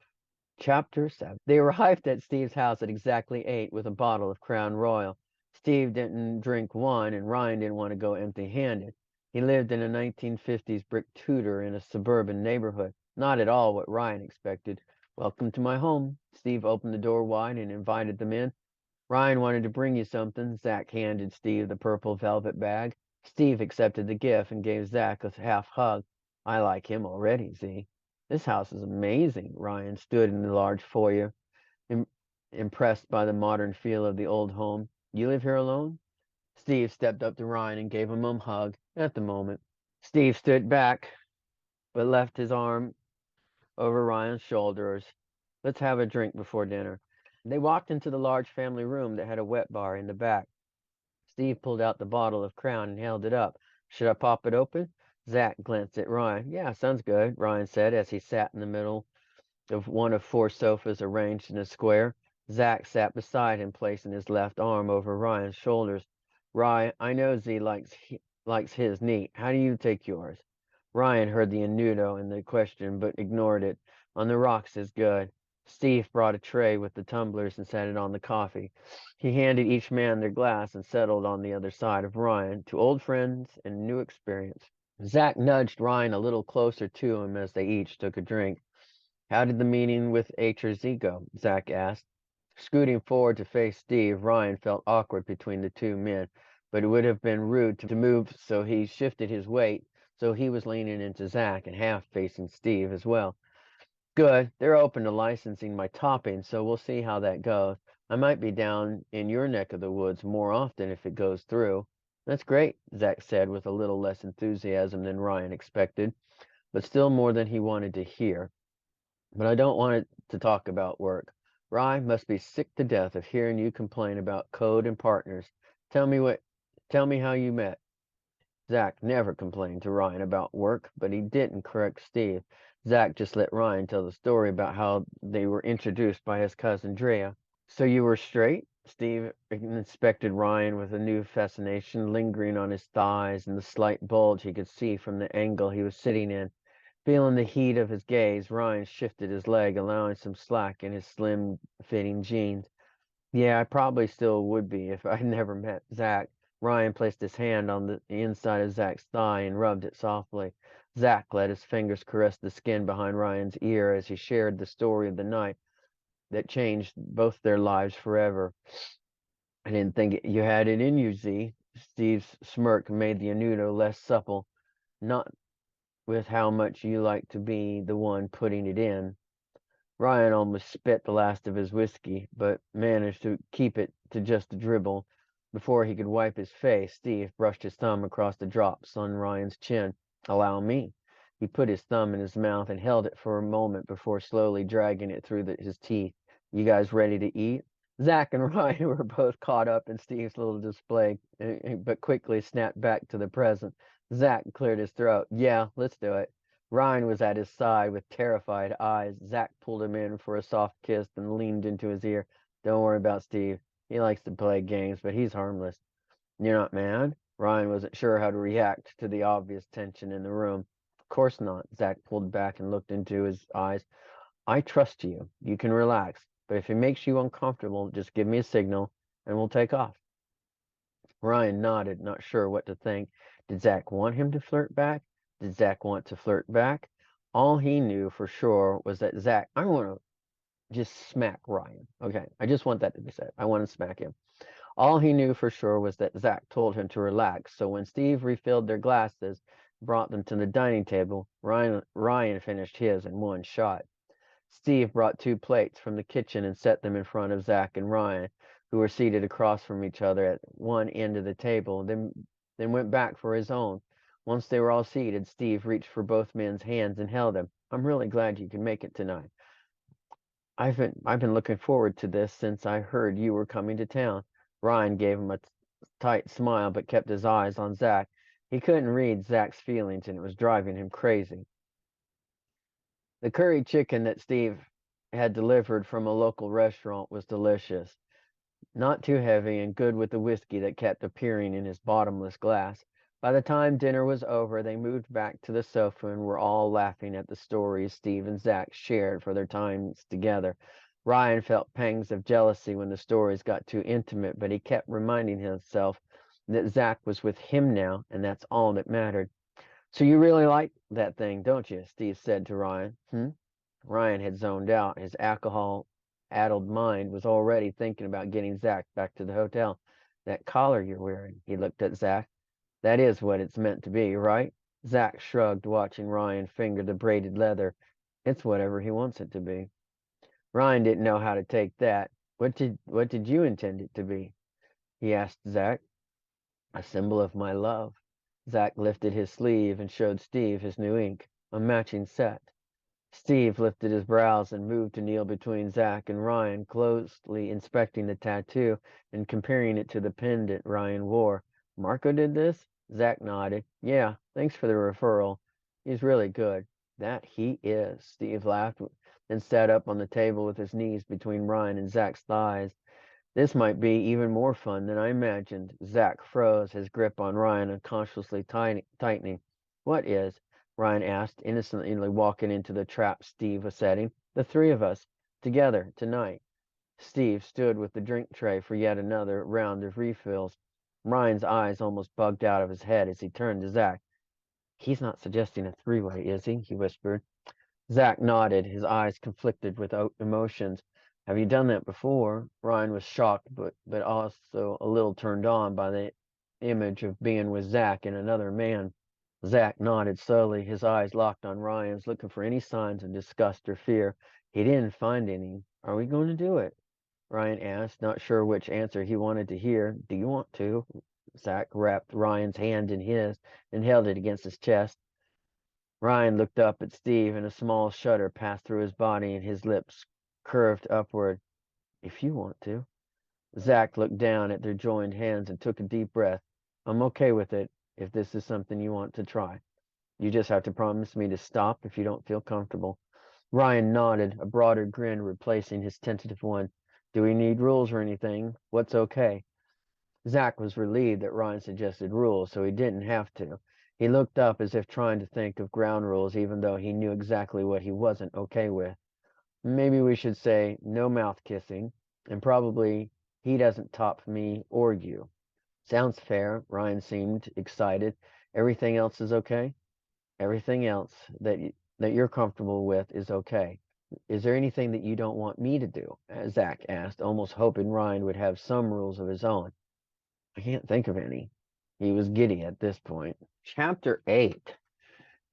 Chapter 7. They arrived at Steve's house at exactly 8 with a bottle of Crown Royal. Steve didn't drink one, and Ryan didn't want to go empty-handed. He lived in a 1950s brick Tudor in a suburban neighborhood. Not at all what Ryan expected. Welcome to my home. Steve opened the door wide and invited them in. Ryan wanted to bring you something. Zach handed Steve the purple velvet bag. Steve accepted the gift and gave Zach a half hug. I like him already, Z. This house is amazing. Ryan stood in the large foyer, im- impressed by the modern feel of the old home. You live here alone? Steve stepped up to Ryan and gave him a hug. At the moment, Steve stood back, but left his arm over Ryan's shoulders. Let's have a drink before dinner. They walked into the large family room that had a wet bar in the back. Steve pulled out the bottle of Crown and held it up. Should I pop it open? Zach glanced at Ryan. Yeah, sounds good, Ryan said as he sat in the middle of one of four sofas arranged in a square. Zach sat beside him, placing his left arm over Ryan's shoulders. Ryan, I know Z likes his neat. How do you take yours? Ryan heard the innuendo in the question, but ignored it. On the rocks is good. Steve brought a tray with the tumblers and set it on the coffee. He handed each man their glass and settled on the other side of Ryan, to old friends and new experience. Zach nudged Ryan a little closer to him as they each took a drink. How did the meeting with H or Z go? Zach asked. Scooting forward to face Steve, Ryan felt awkward between the two men, but it would have been rude to move, so he shifted his weight so he was leaning into Zach and half facing Steve as well. Good. They're open to licensing my toppings, so we'll see how that goes. I might be down in your neck of the woods more often if it goes through. That's great, Zach said with a little less enthusiasm than Ryan expected, but still more than he wanted to hear. But I don't want it to talk about work. Ryan must be sick to death of hearing you complain about code and partners. Tell me what tell me how you met. Zach never complained to Ryan about work, but he didn't correct Steve. Zach just let Ryan tell the story about how they were introduced by his cousin Drea. So you were straight? Steve inspected Ryan with a new fascination lingering on his thighs and the slight bulge he could see from the angle he was sitting in. Feeling the heat of his gaze, Ryan shifted his leg, allowing some slack in his slim-fitting jeans. Yeah, I probably still would be if I'd never met Zach. Ryan placed his hand on the inside of Zach's thigh and rubbed it softly. Zach let his fingers caress the skin behind Ryan's ear as he shared the story of the night that changed both their lives forever. I didn't think you had it in you, Z. Steve's smirk made the innuendo less supple. Not with how much you like to be the one putting it in. Ryan almost spit the last of his whiskey, but managed to keep it to just a dribble. Before he could wipe his face, Steve brushed his thumb across the drops on Ryan's chin. Allow me. He put his thumb in his mouth and held it for a moment before slowly dragging it through his teeth. You guys ready to eat? Zach and Ryan were both caught up in Steve's little display, but quickly snapped back to the present. Zach cleared his throat. Yeah, let's do it. Ryan was at his side with terrified eyes. Zach pulled him in for a soft kiss and leaned into his ear. Don't worry about Steve. He likes to play games, but he's harmless. You're not mad? Ryan wasn't sure how to react to the obvious tension in the room. Of course not. Zach pulled back and looked into his eyes. I trust you. You can relax. But if it makes you uncomfortable, just give me a signal and we'll take off. Ryan nodded, not sure what to think. Did Zach want him to flirt back? Did Zach want to flirt back? All he knew for sure was that Zach, I want to just smack Ryan. Okay, I just want that to be said. I want to smack him. All he knew for sure was that Zach told him to relax. So when Steve refilled their glasses, brought them to the dining table, Ryan finished his in one shot. Steve brought two plates from the kitchen and set them in front of Zach and Ryan, who were seated across from each other at one end of the table, then went back for his own. Once they were all seated, Steve reached for both men's hands and held them. I'm really glad you can make it tonight. I've been looking forward to this since I heard you were coming to town. Ryan gave him a tight smile, but kept his eyes on Zach. He couldn't read Zach's feelings, and it was driving him crazy. The curry chicken that Steve had delivered from a local restaurant was delicious. Not too heavy and good with the whiskey that kept appearing in his bottomless glass. By the time dinner was over, they moved back to the sofa and were all laughing at the stories Steve and Zach shared for their times together. Ryan felt pangs of jealousy when the stories got too intimate, but he kept reminding himself that Zach was with him now, and that's all that mattered. So you really like that thing, don't you? Steve said to Ryan. Ryan had zoned out. His alcohol-addled mind was already thinking about getting Zach back to the hotel. That collar you're wearing, he looked at Zach. That is what it's meant to be, right? Zach shrugged, watching Ryan finger the braided leather. It's whatever he wants it to be. Ryan didn't know how to take that. What did you intend it to be? He asked Zach. A symbol of my love. Zach lifted his sleeve and showed Steve his new ink, a matching set. Steve lifted his brows and moved to kneel between Zach and Ryan, closely inspecting the tattoo and comparing it to the pendant Ryan wore. Marco did this? Zach nodded. Yeah, thanks for the referral. He's really good. That he is, Steve laughed, and sat up on the table with his knees between Ryan and Zach's thighs. This might be even more fun than I imagined. Zach froze, his grip on Ryan unconsciously tightening. What is? Ryan asked, innocently walking into the trap Steve was setting. The three of us, together, tonight. Steve stood with the drink tray for yet another round of refills. Ryan's eyes almost bugged out of his head as he turned to Zach. He's not suggesting a three-way, is he? He whispered. Zach nodded, his eyes conflicted with emotions. Have you done that before? Ryan was shocked, but also a little turned on by the image of being with Zach and another man. Zach nodded slowly, his eyes locked on Ryan's, looking for any signs of disgust or fear. He didn't find any. Are we going to do it? Ryan asked, not sure which answer he wanted to hear. Do you want to? Zach wrapped Ryan's hand in his and held it against his chest. Ryan looked up at Steve, and a small shudder passed through his body, and his lips curved upward. If you want to. Zach looked down at their joined hands and took a deep breath. I'm okay with it if this is something you want to try. You just have to promise me to stop if you don't feel comfortable. Ryan nodded, a broader grin replacing his tentative one. Do we need rules or anything? What's okay? Zach was relieved that Ryan suggested rules, so he didn't have to. He looked up as if trying to think of ground rules, even though he knew exactly what he wasn't okay with. Maybe we should say no mouth kissing, and probably he doesn't top me or you. Sounds fair. Ryan seemed excited. Everything else is okay? Everything else that you're comfortable with is okay. Is there anything that you don't want me to do? Zach asked, almost hoping Ryan would have some rules of his own. I can't think of any. He was giddy at this point. Chapter 8.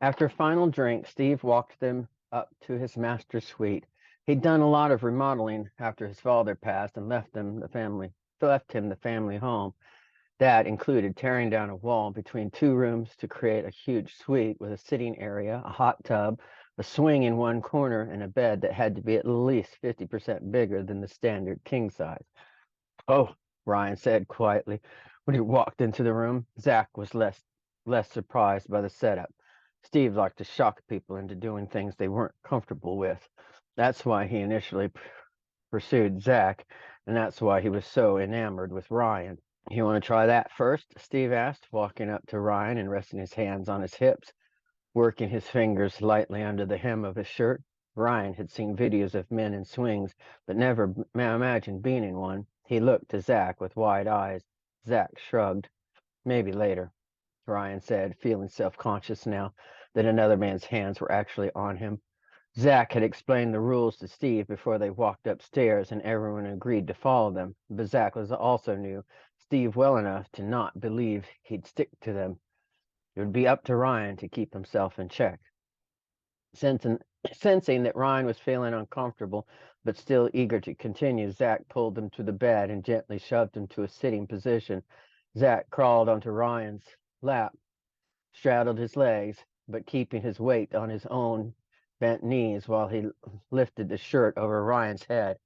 After final drink, Steve walked them up to his master's suite. He'd done a lot of remodeling after his father passed and left him the family home. That included tearing down a wall between two rooms to create a huge suite with a sitting area, a hot tub, a swing in one corner, and a bed that had to be at least 50% bigger than the standard king size. Oh, Ryan said quietly when he walked into the room. Zach was less surprised by the setup. Steve liked to shock people into doing things they weren't comfortable with. That's why he initially pursued Zach, and that's why he was so enamored with Ryan. You want to try that first? Steve asked, walking up to Ryan and resting his hands on his hips, working his fingers lightly under the hem of his shirt. Ryan had seen videos of men in swings, but never imagined being in one. He looked to Zach with wide eyes. Zach shrugged. Maybe later, Ryan said, feeling self-conscious now that another man's hands were actually on him. Zach had explained the rules to Steve before they walked upstairs, and everyone agreed to follow them. But Zach also knew Steve well enough to not believe he'd stick to them. It would be up to Ryan to keep himself in check. Sensing that Ryan was feeling uncomfortable, but still eager to continue, Zach pulled him to the bed and gently shoved him to a sitting position. Zach crawled onto Ryan's lap, straddled his legs, but keeping his weight on his own bent knees while he lifted the shirt over Ryan's head.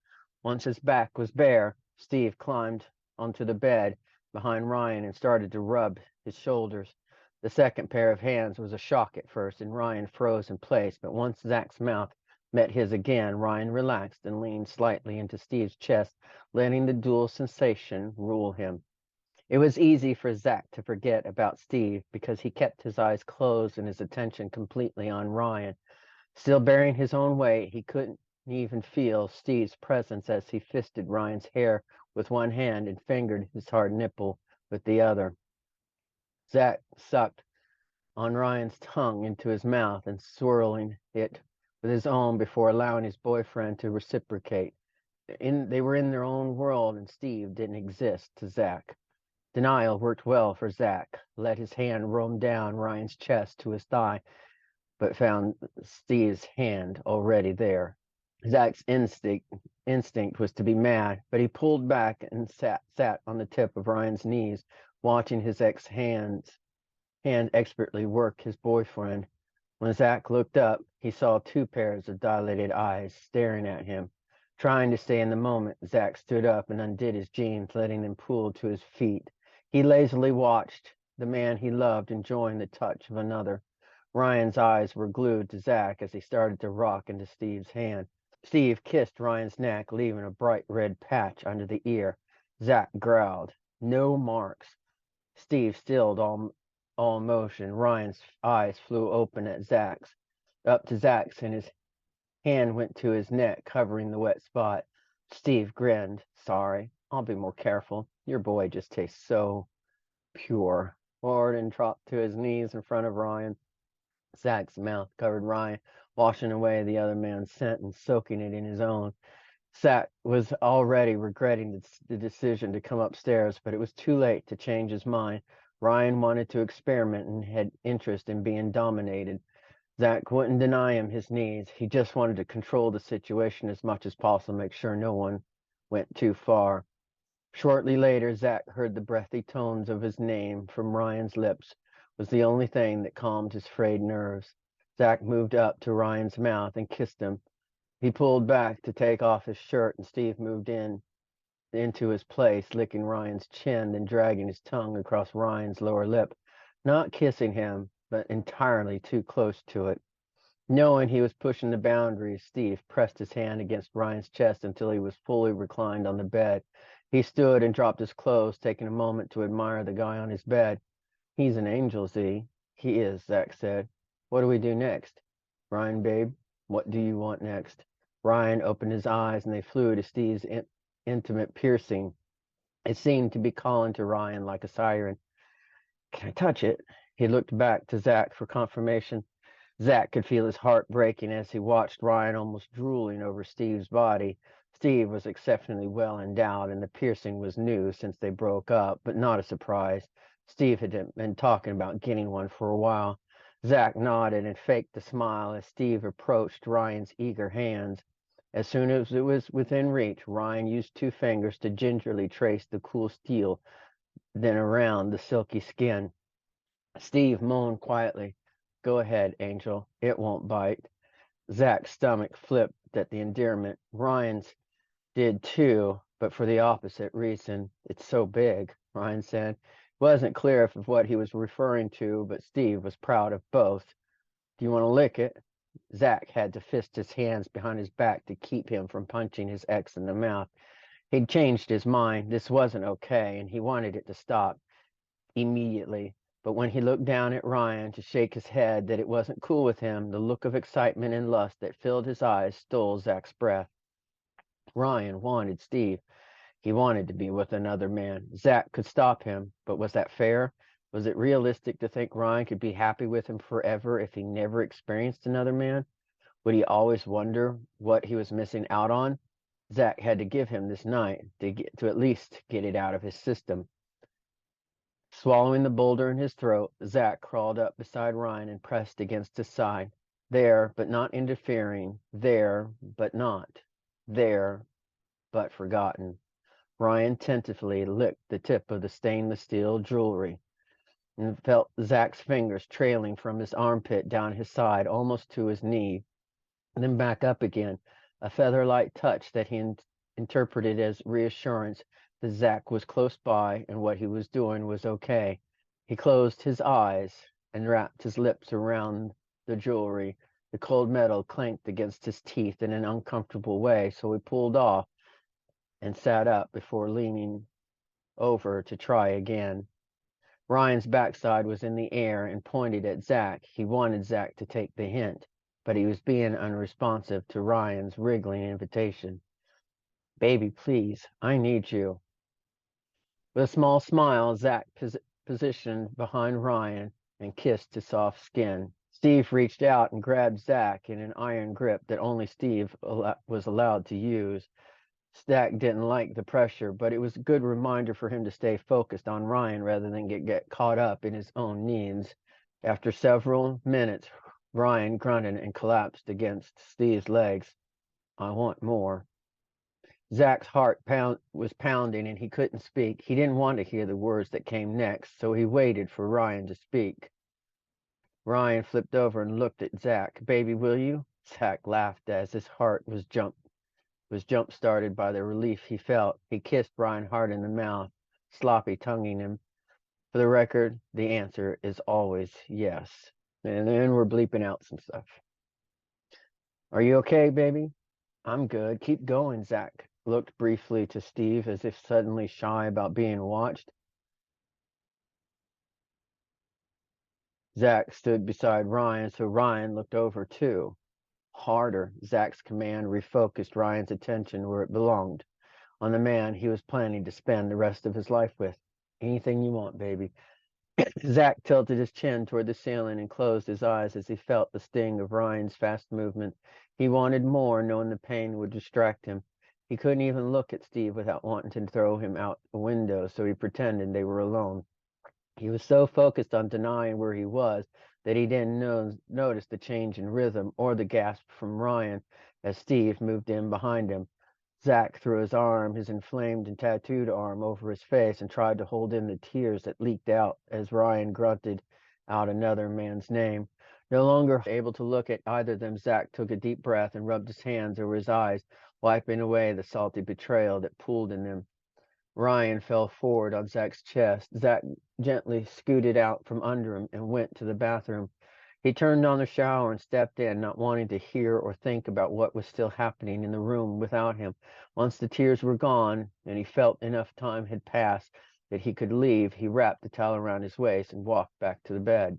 Once his back was bare, Steve climbed onto the bed behind Ryan and started to rub his shoulders. The second pair of hands was a shock at first, and Ryan froze in place, but once Zach's mouth met his again, Ryan relaxed and leaned slightly into Steve's chest, letting the dual sensation rule him. It was easy for Zach to forget about Steve because he kept his eyes closed and his attention completely on Ryan. Still bearing his own weight, he couldn't even feel Steve's presence as he fisted Ryan's hair with one hand and fingered his hard nipple with the other. Zach sucked on Ryan's tongue into his mouth and swirling it with his own before allowing his boyfriend to reciprocate. They were in their own world, and Steve didn't exist to Zach. Denial worked well for Zach. Let his hand roam down Ryan's chest to his thigh, but found Steve's hand already there. Zach's instinct was to be mad, but he pulled back and sat on the tip of Ryan's knees, watching his hand expertly work his boyfriend. When Zach looked up, he saw two pairs of dilated eyes staring at him. Trying to stay in the moment, Zach stood up and undid his jeans, letting them pool to his feet. He lazily watched the man he loved enjoying the touch of another. Ryan's eyes were glued to Zach as he started to rock into Steve's hand. Steve kissed Ryan's neck, leaving a bright red patch under the ear. Zach growled, "No marks." Steve stilled all motion. Ryan's eyes flew open at Zach's, up to Zach's, and his hand went to his neck, covering the wet spot. Steve grinned. "Sorry, I'll be more careful. Your boy just tastes so pure." Warden dropped to his knees in front of Ryan. Zach's mouth covered Ryan, washing away the other man's scent and soaking it in his own. Zach was already regretting the decision to come upstairs, but it was too late to change his mind. Ryan wanted to experiment and had interest in being dominated. Zach wouldn't deny him his needs. He just wanted to control the situation as much as possible, make sure no one went too far. Shortly later, Zach heard the breathy tones of his name from Ryan's lips. It was the only thing that calmed his frayed nerves. Zach moved up to Ryan's mouth and kissed him. He pulled back to take off his shirt, and Steve moved into his place, licking Ryan's chin and dragging his tongue across Ryan's lower lip, not kissing him, but entirely too close to it. Knowing he was pushing the boundaries, Steve pressed his hand against Ryan's chest until he was fully reclined on the bed. He stood and dropped his clothes, taking a moment to admire the guy on his bed. "He's an angel, Z." "He is," Zach said. "What do we do next?" "Ryan, babe, what do you want next?" Ryan opened his eyes, and they flew to Steve's intimate piercing. It seemed to be calling to Ryan like a siren. "Can I touch it?" He looked back to Zach for confirmation. Zach could feel his heart breaking as he watched Ryan almost drooling over Steve's body. Steve was exceptionally well endowed, and the piercing was new since they broke up, but not a surprise. Steve had been talking about getting one for a while. Zach nodded and faked a smile as Steve approached Ryan's eager hands. As soon as it was within reach, Ryan used two fingers to gingerly trace the cool steel, then around the silky skin. Steve moaned quietly. "Go ahead, Angel. It won't bite." Zach's stomach flipped at the endearment. Ryan's did too, but for the opposite reason. "It's so big," Ryan said. It wasn't clear of what he was referring to, but Steve was proud of both. "Do you want to lick it?" Zach had to fist his hands behind his back to keep him from punching his ex in the mouth. He'd changed his mind. This wasn't okay, and he wanted it to stop immediately. But when he looked down at Ryan to shake his head that it wasn't cool with him, the look of excitement and lust that filled his eyes stole Zach's breath. Ryan wanted Steve. He wanted to be with another man. Zach could stop him, but was that fair? Was it realistic to think Ryan could be happy with him forever if he never experienced another man? Would he always wonder what he was missing out on? Zach had to give him this night to at least get it out of his system. Swallowing the boulder in his throat, Zach crawled up beside Ryan and pressed against his side. There, but not interfering. There, but not. There, but forgotten. Ryan tentatively licked the tip of the stainless steel jewelry and felt Zach's fingers trailing from his armpit down his side almost to his knee, then back up again, a feather-light touch that he interpreted as reassurance that Zach was close by and what he was doing was okay. He closed his eyes and wrapped his lips around the jewelry. The cold metal clanked against his teeth in an uncomfortable way, so he pulled off and sat up before leaning over to try again. Ryan's backside was in the air and pointed at Zach. He wanted Zach to take the hint, but he was being unresponsive to Ryan's wriggling invitation. "Baby, please, I need you." With a small smile, Zach positioned behind Ryan and kissed his soft skin. Steve reached out and grabbed Zach in an iron grip that only Steve was allowed to use. Zach didn't like the pressure, but it was a good reminder for him to stay focused on Ryan rather than get caught up in his own needs. After several minutes, Ryan grunted and collapsed against Steve's legs. I want more. Zach's heart was pounding and he couldn't speak. He didn't want to hear the words that came next, so he waited for Ryan to speak. Ryan flipped over and looked at Zach. Baby, will you? Zach laughed as his heart was jump-started by the relief he felt. He kissed Ryan hard in the mouth, sloppy tonguing him. For the record, the answer is always yes. And then we're bleeping out some stuff. Are you okay, baby? I'm good. Keep going, Zach looked briefly to Steve as if suddenly shy about being watched. Zach stood beside Ryan, so Ryan looked over too. Harder. Zach's command refocused Ryan's attention where it belonged, on the man he was planning to spend the rest of his life with. Anything you want, baby. Zach tilted his chin toward the ceiling and closed his eyes as he felt the sting of Ryan's fast movement. He wanted more, knowing the pain would distract him. He couldn't even look at Steve without wanting to throw him out the window, so he pretended they were alone. He was so focused on denying where he was that he didn't notice the change in rhythm or the gasp from Ryan as Steve moved in behind him. Zach threw his arm, his inflamed and tattooed arm, over his face and tried to hold in the tears that leaked out as Ryan grunted out another man's name. No longer able to look at either of them, Zach took a deep breath and rubbed his hands over his eyes, wiping away the salty betrayal that pooled in them. Ryan fell forward on Zach's chest. Zach gently scooted out from under him and went to the bathroom. He turned on the shower and stepped in, not wanting to hear or think about what was still happening in the room without him. Once the tears were gone and he felt enough time had passed that he could leave, he wrapped the towel around his waist and walked back to the bed.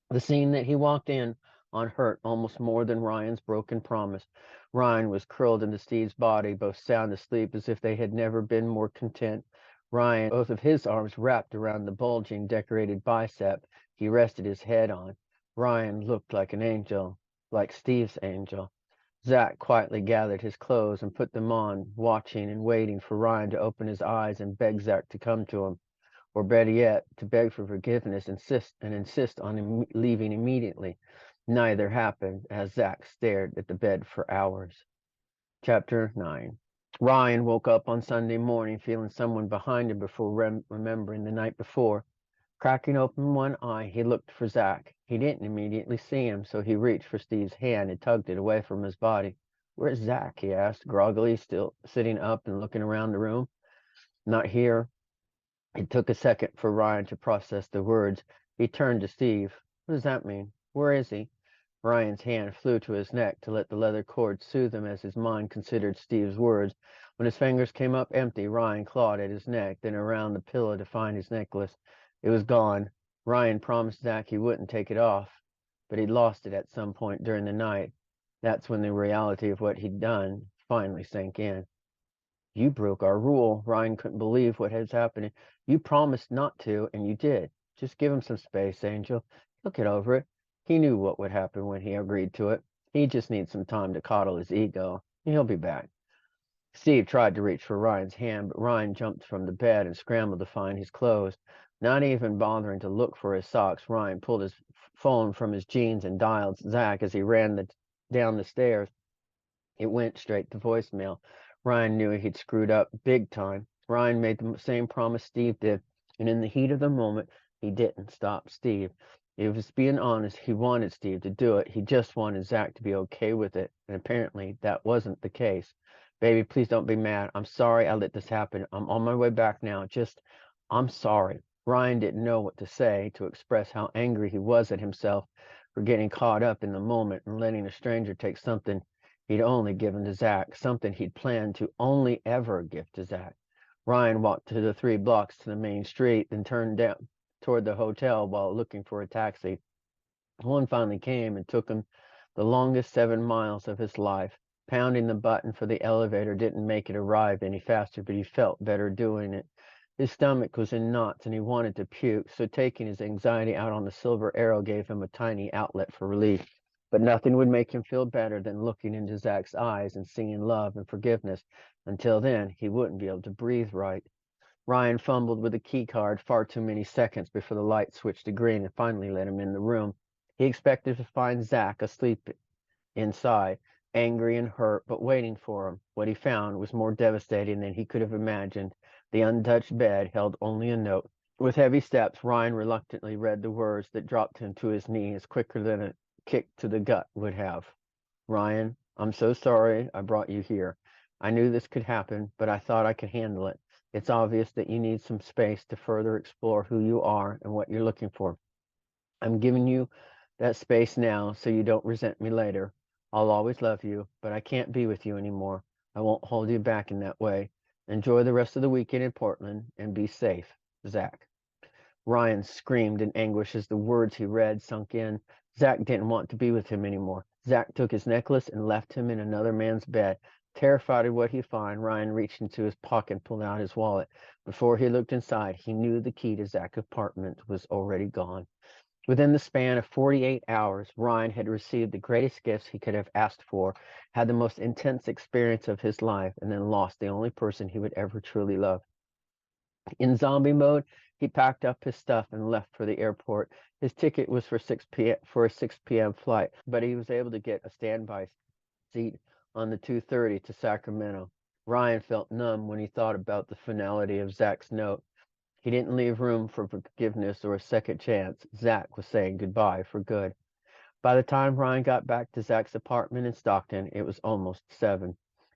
The scene that he walked in on hurt almost more than Ryan's broken promise. Ryan was curled into Steve's body, both sound asleep as if they had never been more content. Ryan, both of his arms wrapped around the bulging, decorated bicep he rested his head on. Ryan looked like an angel, like Steve's angel. Zach quietly gathered his clothes and put them on, watching and waiting for Ryan to open his eyes and beg Zach to come to him, or better yet, to beg for forgiveness and insist on leaving immediately. Neither happened as Zach stared at the bed for hours. Chapter 9. Ryan woke up on Sunday morning feeling someone behind him before remembering the night before. Cracking open one eye, he looked for Zach. He didn't immediately see him, so he reached for Steve's hand and tugged it away from his body. Where's Zach? He asked, groggily, still sitting up and looking around the room. Not here. It took a second for Ryan to process the words. He turned to Steve. What does that mean? Where is he? Ryan's hand flew to his neck to let the leather cord soothe him as his mind considered Steve's words. When his fingers came up empty, Ryan clawed at his neck, then around the pillow to find his necklace. It was gone. Ryan promised Zach he wouldn't take it off, but he'd lost it at some point during the night. That's when the reality of what he'd done finally sank in. You broke our rule. Ryan couldn't believe what was happening. You promised not to, and you did. Just give him some space, Angel. He'll get over it. He knew what would happen when he agreed to it. He just needs some time to coddle his ego. He'll be back. Steve tried to reach for Ryan's hand, but Ryan jumped from the bed and scrambled to find his clothes. Not even bothering to look for his socks, Ryan pulled his phone from his jeans and dialed Zach as he ran down the stairs. It went straight to voicemail. Ryan knew he'd screwed up big time. Ryan made the same promise Steve did, and in the heat of the moment, he didn't stop Steve. If he was being honest, he wanted Steve to do it. He just wanted Zach to be okay with it, and apparently that wasn't the case. Baby, please don't be mad. I'm sorry I let this happen. I'm on my way back now. I'm sorry. Ryan didn't know what to say to express how angry he was at himself for getting caught up in the moment and letting a stranger take something he'd only given to Zach, something he'd planned to only ever give to Zach. Ryan walked to the 3 blocks to the main street, then turned down toward the hotel while looking for a taxi. One finally came and took him the longest 7 miles of his life. Pounding the button for the elevator didn't make it arrive any faster, but he felt better doing it. His stomach was in knots and he wanted to puke, so taking his anxiety out on the silver arrow gave him a tiny outlet for relief. But nothing would make him feel better than looking into Zach's eyes and seeing love and forgiveness. Until then, he wouldn't be able to breathe right. Ryan fumbled with the key card far too many seconds before the light switched to green and finally let him in the room. He expected to find Zach asleep inside, angry and hurt, but waiting for him. What he found was more devastating than he could have imagined. The untouched bed held only a note. With heavy steps, Ryan reluctantly read the words that dropped him to his knees quicker than a kick to the gut would have. Ryan, I'm so sorry I brought you here. I knew this could happen, but I thought I could handle it. It's obvious that you need some space to further explore who you are and what you're looking for. I'm giving you that space now so you don't resent me later. I'll always love you, but I can't be with you anymore. I won't hold you back in that way. Enjoy the rest of the weekend in Portland and be safe. Zach. Ryan screamed in anguish as the words he read sunk in. Zach didn't want to be with him anymore. Zach took his necklace and left him in another man's bed. Terrified of what he'd find, Ryan reached into his pocket and pulled out his wallet. Before he looked inside, he knew the key to Zach's apartment was already gone. Within the span of 48 hours, Ryan had received the greatest gifts he could have asked for, had the most intense experience of his life, and then lost the only person he would ever truly love. In zombie mode, he packed up his stuff and left for the airport. His ticket was for 6 p.m. flight, but he was able to get a standby seat on the 2:30 to Sacramento. Ryan felt numb when he thought about the finality of Zach's note. He didn't leave room for forgiveness or a second chance. Zach was saying goodbye for good. By the time Ryan got back to Zach's apartment in Stockton, it was almost 7.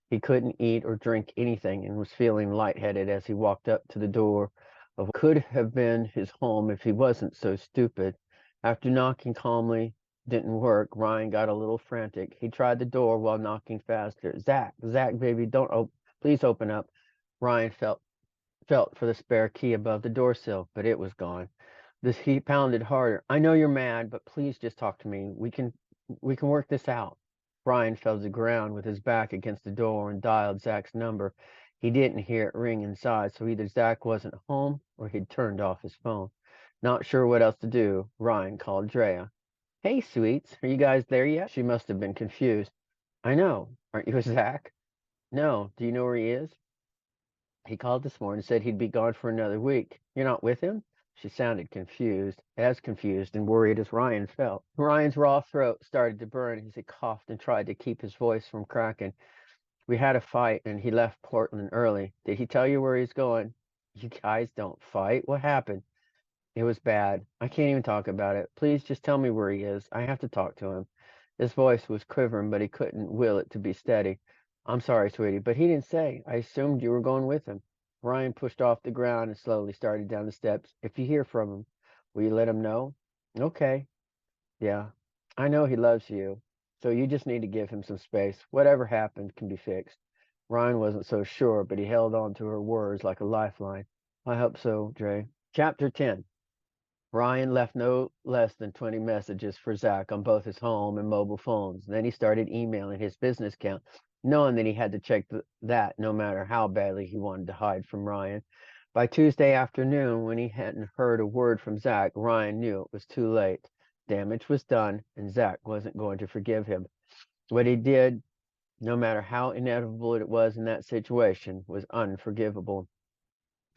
He couldn't eat or drink anything and was feeling lightheaded as he walked up to the door of what could have been his home if he wasn't so stupid. After knocking calmly didn't work, Ryan got a little frantic. He tried the door while knocking faster. Zach, baby, please open up. Ryan felt for the spare key above the door sill, but it was gone. He pounded harder. I know you're mad, but please just talk to me. We can work this out. Brian fell to the ground with his back against the door and dialed Zach's number. He didn't hear it ring inside, so either Zach wasn't home or he'd turned off his phone. Not sure what else to do, Ryan called Drea. Hey, sweets, are you guys there yet? She must have been confused. I know. Aren't you with Zach? No. Do you know where he is? He called this morning and said he'd be gone for another week. You're not with him? She sounded confused and worried as Ryan felt. Ryan's raw throat started to burn as he coughed and tried to keep his voice from cracking. We had a fight and he left Portland early. Did he tell you where he's going? You guys don't fight. What happened? It was bad. I can't even talk about it. Please just tell me where he is. I have to talk to him. His voice was quivering, but he couldn't will it to be steady. I'm sorry, sweetie, but he didn't say. I assumed you were going with him. Ryan pushed off the ground and slowly started down the steps. If you hear from him, will you let him know? Okay. Yeah. I know he loves you. So you just need to give him some space. Whatever happened can be fixed. Ryan wasn't so sure, but he held on to her words like a lifeline. I hope so, Dre. Chapter 10. Ryan left no less than 20 messages for Zach on both his home and mobile phones. Then he started emailing his business account, knowing that he had to check that no matter how badly he wanted to hide from Ryan. By Tuesday afternoon, when he hadn't heard a word from Zach, Ryan knew it was too late. Damage was done, and Zach wasn't going to forgive him. What he did, no matter how inevitable it was in that situation, was unforgivable.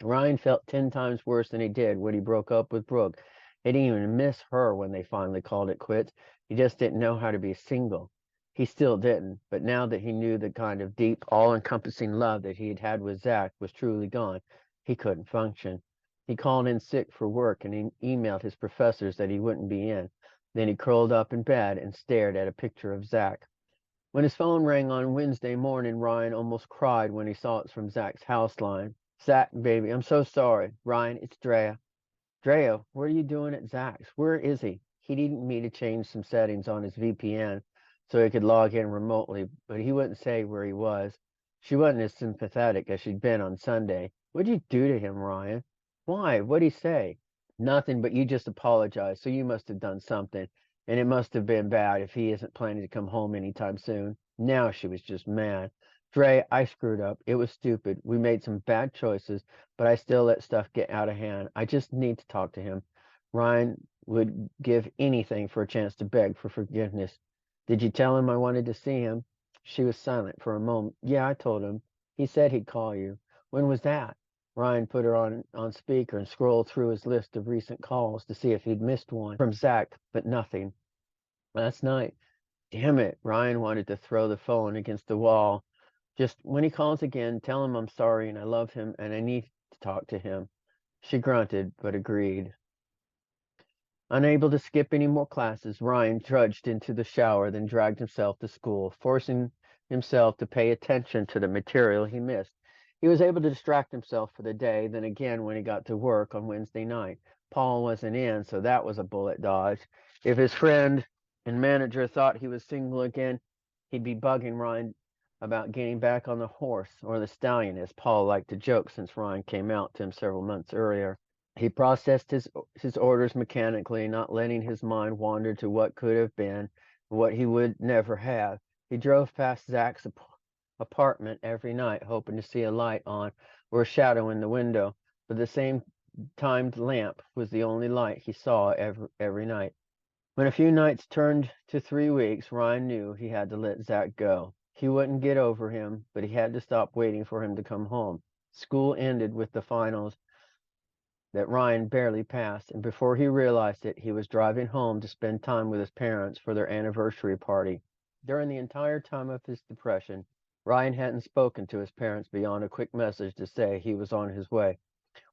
Ryan felt 10 times worse than he did when he broke up with Brooke. He didn't even miss her when they finally called it quits. He just didn't know how to be single. He still didn't, but now that he knew the kind of deep, all-encompassing love that he had had with Zach was truly gone, he couldn't function. He called in sick for work and he emailed his professors that he wouldn't be in. Then he curled up in bed and stared at a picture of Zach. When his phone rang on Wednesday morning, Ryan almost cried when he saw it from Zach's house line. Zach, baby, I'm so sorry. Ryan, it's Drea. Drea, what are you doing at Zach's? Where is he? He needed me to change some settings on his VPN so he could log in remotely, but he wouldn't say where he was. She wasn't as sympathetic as she'd been on Sunday. What'd you do to him, Ryan? Why? What'd he say? Nothing, but you just apologized, so you must have done something, and it must have been bad if he isn't planning to come home anytime soon. Now she was just mad. Dre, I screwed up. It was stupid. We made some bad choices, but I still let stuff get out of hand. I just need to talk to him. Ryan would give anything for a chance to beg for forgiveness. Did you tell him I wanted to see him? She was silent for a moment. Yeah, I told him. He said he'd call you. When was that? Ryan put her on speaker and scrolled through his list of recent calls to see if he'd missed one from Zach, but nothing. Last night. Damn it. Ryan wanted to throw the phone against the wall. Just when he calls again, tell him I'm sorry and I love him and I need to talk to him. She grunted, but agreed. Unable to skip any more classes, Ryan trudged into the shower, then dragged himself to school, forcing himself to pay attention to the material he missed. He was able to distract himself for the day, then again when he got to work on Wednesday night. Paul wasn't in, so that was a bullet dodge. If his friend and manager thought he was single again, he'd be bugging Ryan about getting back on the horse or the stallion, as Paul liked to joke since Ryan came out to him several months earlier. He processed his orders mechanically, not letting his mind wander to what could have been, what he would never have. He drove past Zach's apartment every night, hoping to see a light on or a shadow in the window, but the same timed lamp was the only light he saw every night. When a few nights turned to 3 weeks, Ryan knew he had to let Zach go. He wouldn't get over him, but he had to stop waiting for him to come home. School ended with the finals that Ryan barely passed, and before he realized it, he was driving home to spend time with his parents for their anniversary party. During the entire time of his depression, Ryan hadn't spoken to his parents beyond a quick message to say he was on his way.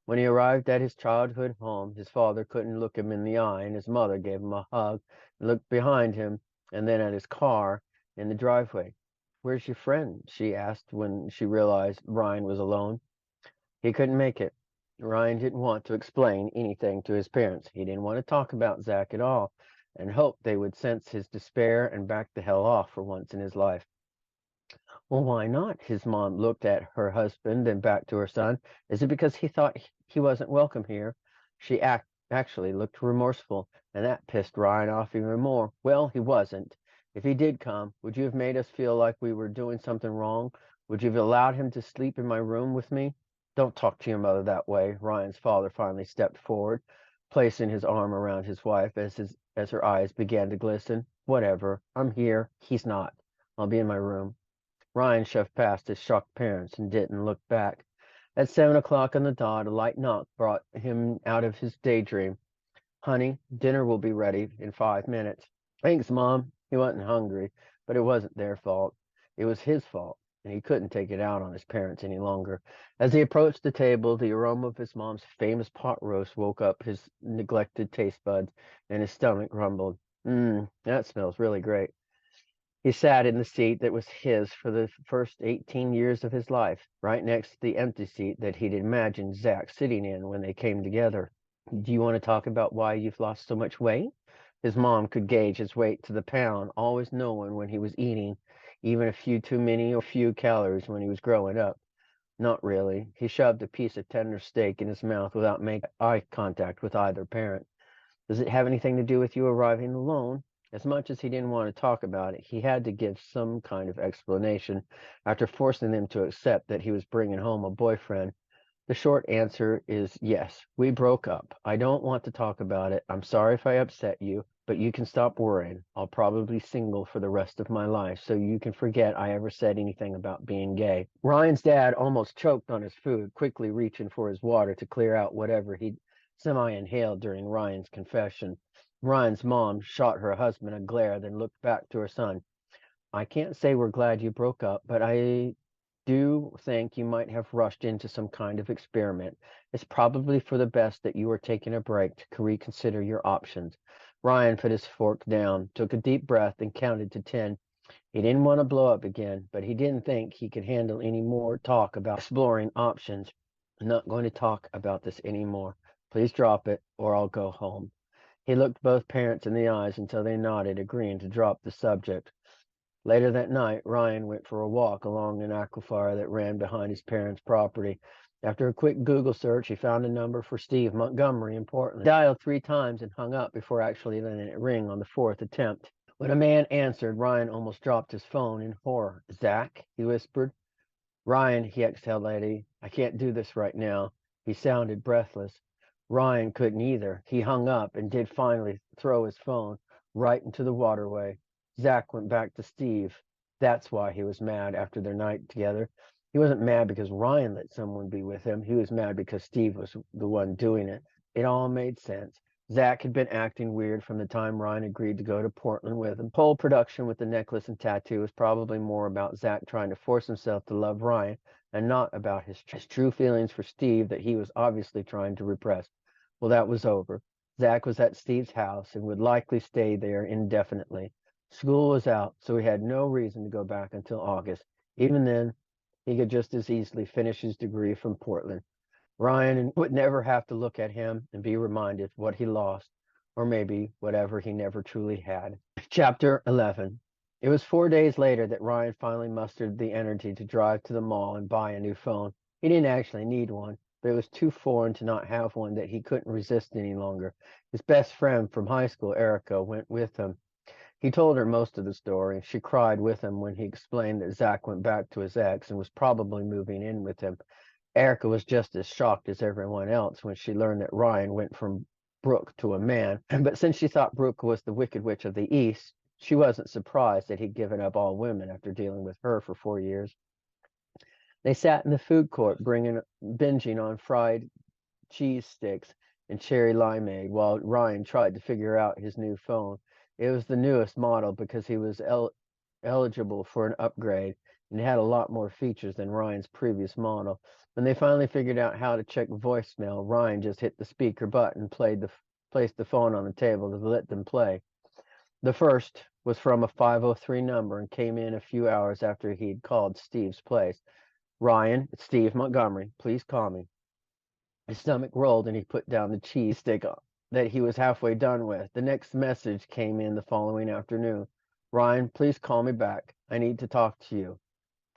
When he arrived at his childhood home, his father couldn't look him in the eye, and his mother gave him a hug and looked behind him and then at his car in the driveway. Where's your friend? She asked when she realized Ryan was alone. He couldn't make it. Ryan didn't want to explain anything to his parents. He didn't want to talk about Zach at all, and hoped they would sense his despair and back the hell off for once in his life. Well, why not? His mom looked at her husband and back to her son. Is it because he thought he wasn't welcome here? She actually looked remorseful, and that pissed Ryan off even more. Well, he wasn't. If he did come, would you have made us feel like we were doing something wrong? Would you have allowed him to sleep in my room with me? Don't talk to your mother that way. Ryan's father finally stepped forward, placing his arm around his wife as her eyes began to glisten. Whatever. I'm here. He's not. I'll be in my room. Ryan shoved past his shocked parents and didn't look back. At 7 o'clock on the dot, a light knock brought him out of his daydream. Honey, dinner will be ready in 5 minutes. Thanks, Mom. He wasn't hungry, but it wasn't their fault. It was his fault, and he couldn't take it out on his parents any longer. As he approached the table, the aroma of his mom's famous pot roast woke up his neglected taste buds, and his stomach rumbled. That smells really great. He sat in the seat that was his for the first 18 years of his life, right next to the empty seat that he'd imagined Zach sitting in when they came together. Do you want to talk about why you've lost so much weight? His mom could gauge his weight to the pound, always knowing when he was eating, even a few too many or few calories when he was growing up. Not really. He shoved a piece of tender steak in his mouth without making eye contact with either parent. Does it have anything to do with you arriving alone? As much as he didn't want to talk about it, he had to give some kind of explanation after forcing them to accept that he was bringing home a boyfriend. The short answer is yes, we broke up. I don't want to talk about it. I'm sorry if I upset you, but you can stop worrying. I'll probably be single for the rest of my life, so you can forget I ever said anything about being gay. Ryan's dad almost choked on his food, quickly reaching for his water to clear out whatever he'd semi-inhaled during Ryan's confession. Ryan's mom shot her husband a glare, then looked back to her son. I can't say we're glad you broke up, but I do think you might have rushed into some kind of experiment. It's probably for the best that you are taking a break to reconsider your options. Ryan put his fork down, took a deep breath, and counted to 10. He didn't want to blow up again, but he didn't think he could handle any more talk about exploring options. I'm not going to talk about this anymore. Please drop it, or I'll go home. He looked both parents in the eyes until they nodded, agreeing to drop the subject. Later that night, Ryan went for a walk along an aquifer that ran behind his parents' property. After a quick Google search, he found a number for Steve Montgomery in Portland. He dialed 3 times and hung up before actually letting it ring on the fourth attempt. When a man answered, Ryan almost dropped his phone in horror. Zach, he whispered. Ryan, he exhaled, Eddie, I can't do this right now. He sounded breathless. Ryan couldn't either. He hung up and did finally throw his phone right into the waterway. Zach went back to Steve. That's why he was mad after their night together. He wasn't mad because Ryan let someone be with him. He was mad because Steve was the one doing it. It all made sense. Zach had been acting weird from the time Ryan agreed to go to Portland with him. The whole production with the necklace and tattoo was probably more about Zach trying to force himself to love Ryan and not about his true feelings for Steve that he was obviously trying to repress. Well, that was over. Zach was at Steve's house and would likely stay there indefinitely. School was out, so he had no reason to go back until August. Even then, he could just as easily finish his degree from Portland. Ryan would never have to look at him and be reminded what he lost, or maybe whatever he never truly had. Chapter 11. It was 4 days later that Ryan finally mustered the energy to drive to the mall and buy a new phone. He didn't actually need one, but it was too foreign to not have one that he couldn't resist any longer. His best friend from high school, Erica, went with him. He told her most of the story. She cried with him when he explained that Zach went back to his ex and was probably moving in with him. Erica was just as shocked as everyone else when she learned that Ryan went from Brooke to a man. But since she thought Brooke was the Wicked Witch of the East, she wasn't surprised that he'd given up all women after dealing with her for 4 years. They sat in the food court, binging on fried cheese sticks and cherry limeade while Ryan tried to figure out his new phone. It was the newest model because he was eligible for an upgrade and had a lot more features than Ryan's previous model. When they finally figured out how to check voicemail, Ryan just hit the speaker button, placed the phone on the table to let them play. The first was from a 503 number and came in a few hours after he'd called Steve's place. Ryan, it's Steve Montgomery. Please call me. His stomach rolled and he put down the cheese stick that he was halfway done with. The next message came in the following afternoon. Ryan, please call me back. I need to talk to you.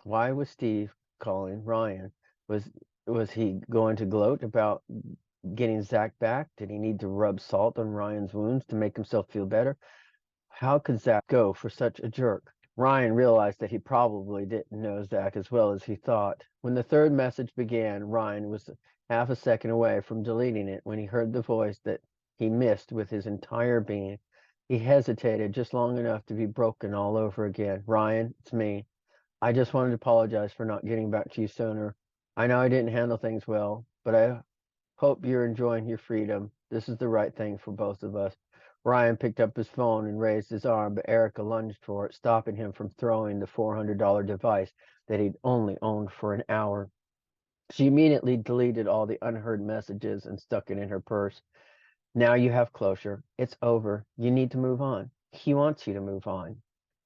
Why was Steve calling Ryan? Was was he going to gloat about getting Zach back? Did he need to rub salt on Ryan's wounds to make himself feel better? How could Zach go for such a jerk? Ryan realized that he probably didn't know Zach as well as he thought. When the third message began, Ryan was half a second away from deleting it when he heard the voice that he missed with his entire being. He hesitated just long enough to be broken all over again. Ryan, it's me. I just wanted to apologize for not getting back to you sooner. I know I didn't handle things well, but I hope you're enjoying your freedom. This is the right thing for both of us. Ryan picked up his phone and raised his arm, but Erica lunged for it, stopping him from throwing the $400 device that he'd only owned for an hour. She immediately deleted all the unheard messages and stuck it in her purse. Now you have closure. It's over. You need to move on. He wants you to move on.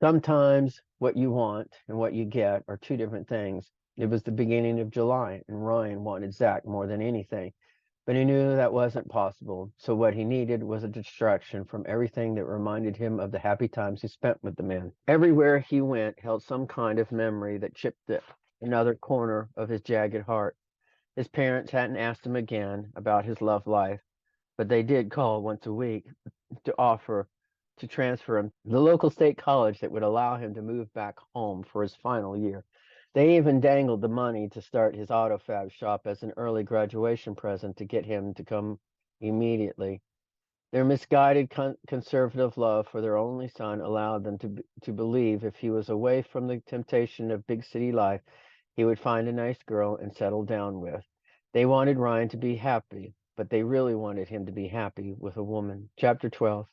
Sometimes what you want and what you get are two different things. It was the beginning of July, and Ryan wanted Zach more than anything. But he knew that wasn't possible, so what he needed was a distraction from everything that reminded him of the happy times he spent with the man. Everywhere he went held some kind of memory that chipped at another corner of his jagged heart. His parents hadn't asked him again about his love life, but they did call once a week to offer to transfer him to the local state college that would allow him to move back home for his final year. They even dangled the money to start his auto fab shop as an early graduation present to get him to come immediately. Their misguided conservative love for their only son allowed them to believe if he was away from the temptation of big city life, he would find a nice girl and settle down with. They wanted Ryan to be happy, but they really wanted him to be happy with a woman. Chapter 12.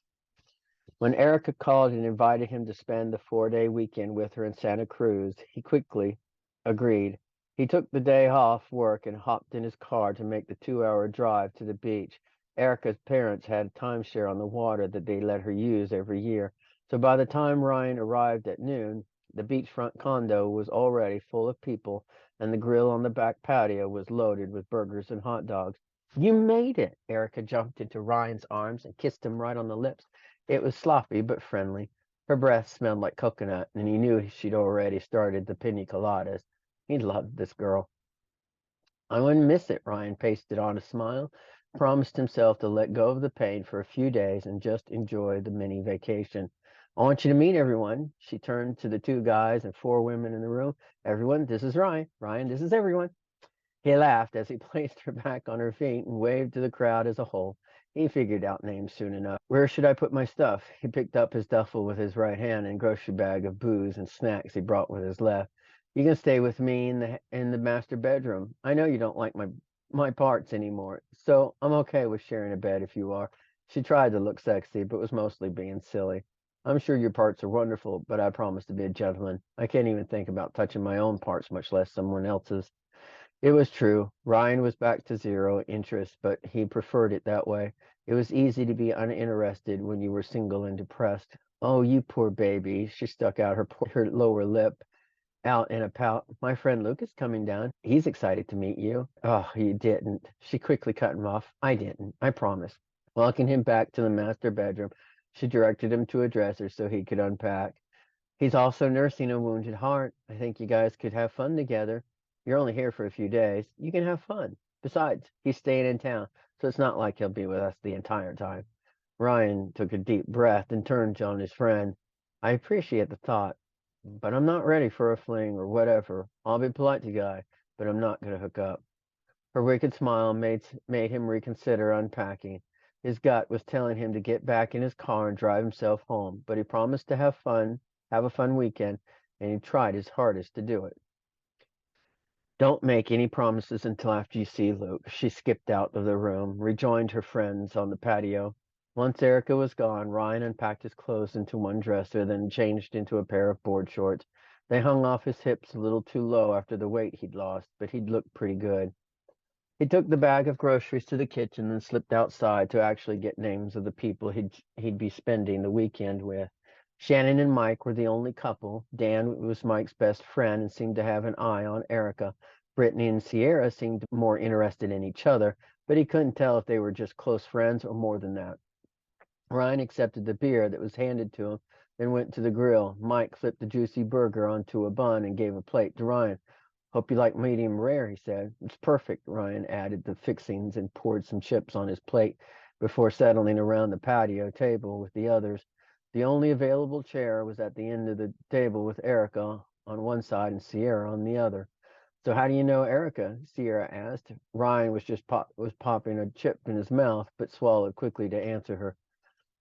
When Erica called and invited him to spend the 4-day weekend with her in Santa Cruz, he quickly agreed. He took the day off work and hopped in his car to make the 2-hour drive to the beach. Erica's parents had a timeshare on the water that they let her use every year. So by the time Ryan arrived at noon, the beachfront condo was already full of people, and the grill on the back patio was loaded with burgers and hot dogs. You made it! Erica jumped into Ryan's arms and kissed him right on the lips. It was sloppy but friendly. Her breath smelled like coconut, and he knew she'd already started the pina coladas. He loved this girl. I wouldn't miss it, Ryan pasted on a smile, promised himself to let go of the pain for a few days and just enjoy the mini vacation. I want you to meet everyone. She turned to the two guys and four women in the room. Everyone, this is Ryan. Ryan, this is everyone. He laughed as he placed her back on her feet and waved to the crowd as a whole. He figured out names soon enough. Where should I put my stuff? He picked up his duffel with his right hand and grocery bag of booze and snacks he brought with his left. You can stay with me in the master bedroom. I know you don't like my parts anymore, so I'm okay with sharing a bed if you are. She tried to look sexy, but was mostly being silly. I'm sure your parts are wonderful, but I promise to be a gentleman. I can't even think about touching my own parts, much less someone else's. It was true. Ryan was back to zero interest, but he preferred it that way. It was easy to be uninterested when you were single and depressed. Oh, you poor baby. She stuck out her lower lip out in a pout. My friend Luke is coming down. He's excited to meet you. Oh, you didn't. She quickly cut him off. I didn't. I promise. Walking him back to the master bedroom, she directed him to a dresser so he could unpack. He's also nursing a wounded heart. I think you guys could have fun together. You're only here for a few days. You can have fun. Besides, he's staying in town, so it's not like he'll be with us the entire time. Ryan took a deep breath and turned on his friend. I appreciate the thought, but I'm not ready for a fling or whatever. I'll be polite to Guy, but I'm not going to hook up. Her wicked smile made him reconsider unpacking. His gut was telling him to get back in his car and drive himself home, but he promised to have a fun weekend, and he tried his hardest to do it. Don't make any promises until after you see Luke. She skipped out of the room, rejoined her friends on the patio. Once Erica was gone, Ryan unpacked his clothes into one dresser, then changed into a pair of board shorts. They hung off his hips a little too low after the weight he'd lost, but he'd looked pretty good. He took the bag of groceries to the kitchen and slipped outside to actually get names of the people he'd be spending the weekend with. Shannon and Mike were the only couple. Dan was Mike's best friend and seemed to have an eye on Erica. Brittany and Sierra seemed more interested in each other, but he couldn't tell if they were just close friends or more than that. Ryan accepted the beer that was handed to him, then went to the grill. Mike flipped the juicy burger onto a bun and gave a plate to Ryan. Hope you like medium rare, he said. It's perfect, Ryan added the fixings and poured some chips on his plate before settling around the patio table with the others. The only available chair was at the end of the table with Erica on one side and Sierra on the other. So how do you know Erica? Sierra asked. Ryan was popping a chip in his mouth, but swallowed quickly to answer her.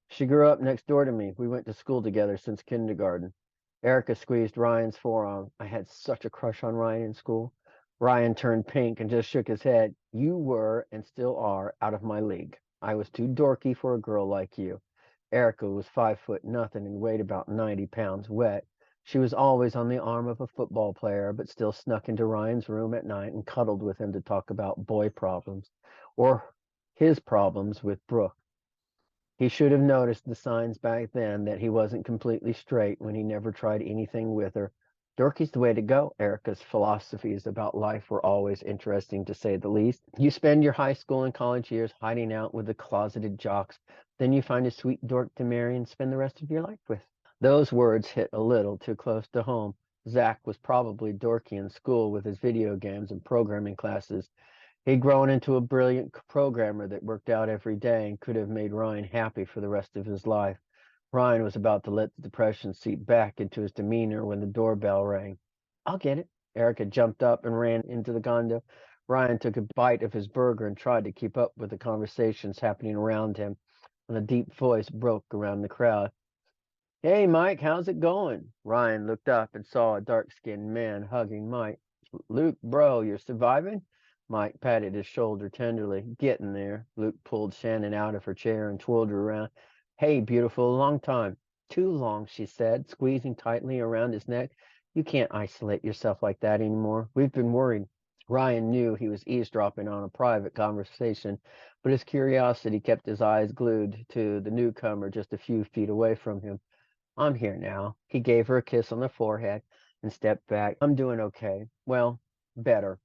She grew up next door to me. We went to school together since kindergarten. Erica squeezed Ryan's forearm. I had such a crush on Ryan in school. Ryan turned pink and just shook his head. You were and still are out of my league. I was too dorky for a girl like you. Erica was 5 foot nothing and weighed about 90 pounds wet. She was always on the arm of a football player, but still snuck into Ryan's room at night and cuddled with him to talk about boy problems or his problems with Brooke. He should have noticed the signs back then that he wasn't completely straight when he never tried anything with her. Dorky's the way to go. Erica's philosophies about life were always interesting, to say the least. You spend your high school and college years hiding out with the closeted jocks. Then you find a sweet dork to marry and spend the rest of your life with. Those words hit a little too close to home. Zach was probably dorky in school with his video games and programming classes. He'd grown into a brilliant programmer that worked out every day and could have made Ryan happy for the rest of his life. Ryan was about to let the depression seep back into his demeanor when the doorbell rang. I'll get it. Erica jumped up and ran into the condo. Ryan took a bite of his burger and tried to keep up with the conversations happening around him, when a deep voice broke around the crowd. Hey, Mike, how's it going? Ryan looked up and saw a dark-skinned man hugging Mike. Luke, bro, you're surviving? Mike patted his shoulder tenderly. Getting there. Luke pulled Shannon out of her chair and twirled her around. Hey, beautiful, long time. Too long, she said, squeezing tightly around his neck. You can't isolate yourself like that anymore. We've been worried. Ryan knew he was eavesdropping on a private conversation, but his curiosity kept his eyes glued to the newcomer just a few feet away from him. I'm here now. He gave her a kiss on the forehead and stepped back. I'm doing okay. Well, better.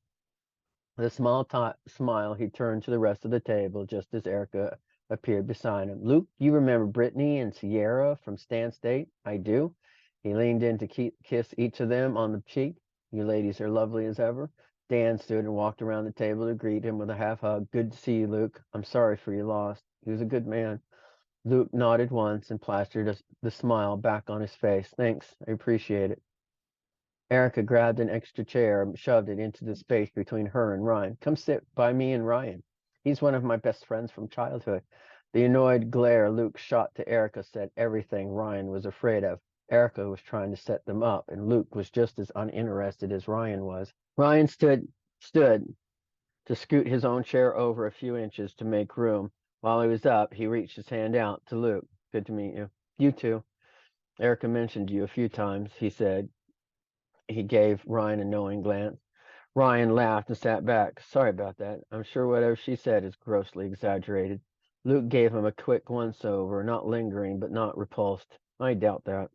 With a smile, he turned to the rest of the table just as Erica appeared beside him. Luke, you remember Brittany and Sierra from Stan State? I do. He leaned in to kiss each of them on the cheek. You ladies are lovely as ever. Dan stood and walked around the table to greet him with a half hug. Good to see you, Luke. I'm sorry for your loss. He was a good man. Luke nodded once and plastered the smile back on his face. Thanks, I appreciate it. Erica grabbed an extra chair and shoved it into the space between her and Ryan. Come sit by me and Ryan. He's one of my best friends from childhood. The annoyed glare Luke shot to Erica said everything Ryan was afraid of. Erica was trying to set them up, and Luke was just as uninterested as Ryan was. Ryan stood to scoot his own chair over a few inches to make room. While he was up, he reached his hand out to Luke. Good to meet you. You too. Erica mentioned you a few times, he said. He gave Ryan a knowing glance. Ryan laughed and sat back. Sorry about that. I'm sure whatever she said is grossly exaggerated. Luke gave him a quick once-over, not lingering, but not repulsed. I doubt that.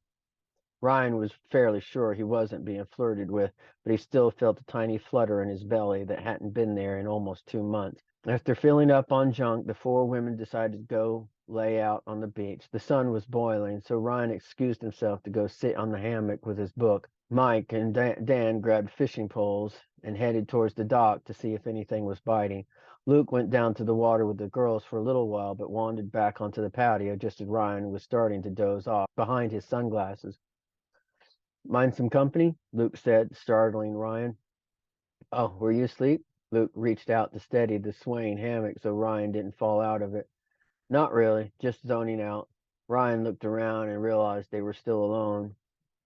Ryan was fairly sure he wasn't being flirted with, but he still felt a tiny flutter in his belly that hadn't been there in almost 2 months. After filling up on junk, the four women decided to go lay out on the beach. The sun was boiling, so Ryan excused himself to go sit on the hammock with his book. Mike and Dan grabbed fishing poles and headed towards the dock to see if anything was biting. Luke went down to the water with the girls for a little while, but wandered back onto the patio just as Ryan was starting to doze off behind his sunglasses. Mind some company? Luke said, startling Ryan. Oh, were you asleep? Luke reached out to steady the swaying hammock so Ryan didn't fall out of it. Not really, just zoning out. Ryan looked around and realized they were still alone.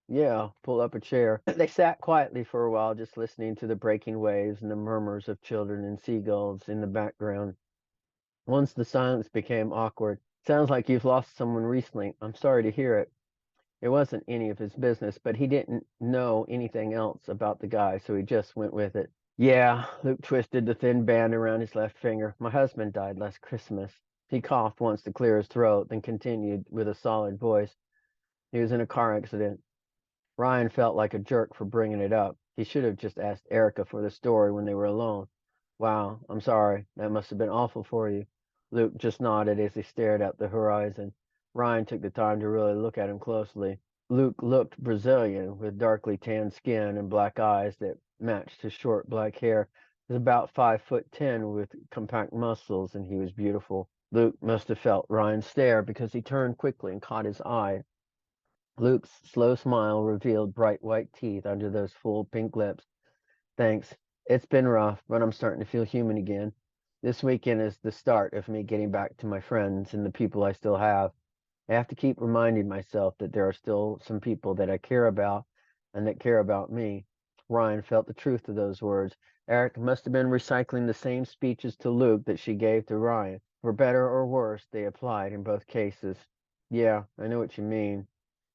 Yeah, pull up a chair. They sat quietly for a while, just listening to the breaking waves and the murmurs of children and seagulls in the background. Once the silence became awkward. Sounds like you've lost someone recently. I'm sorry to hear it. It wasn't any of his business, but he didn't know anything else about the guy, so he just went with it. Yeah, Luke twisted the thin band around his left finger. My husband died last Christmas. He coughed once to clear his throat, then continued with a solid voice. He was in a car accident. Ryan felt like a jerk for bringing it up. He should have just asked Erica for the story when they were alone. Wow, I'm sorry. That must have been awful for you. Luke just nodded as he stared at the horizon. Ryan took the time to really look at him closely. Luke looked Brazilian, with darkly tanned skin and black eyes that matched his short black hair. He was about 5'10" with compact muscles, and he was beautiful. Luke must have felt Ryan's stare because he turned quickly and caught his eye. Luke's slow smile revealed bright white teeth under those full pink lips. Thanks. It's been rough, but I'm starting to feel human again. This weekend is the start of me getting back to my friends and the people I still have. I have to keep reminding myself that there are still some people that I care about and that care about me. Ryan felt the truth of those words. Eric must have been recycling the same speeches to Luke that she gave to Ryan. For better or worse, they applied in both cases. Yeah, I know what you mean.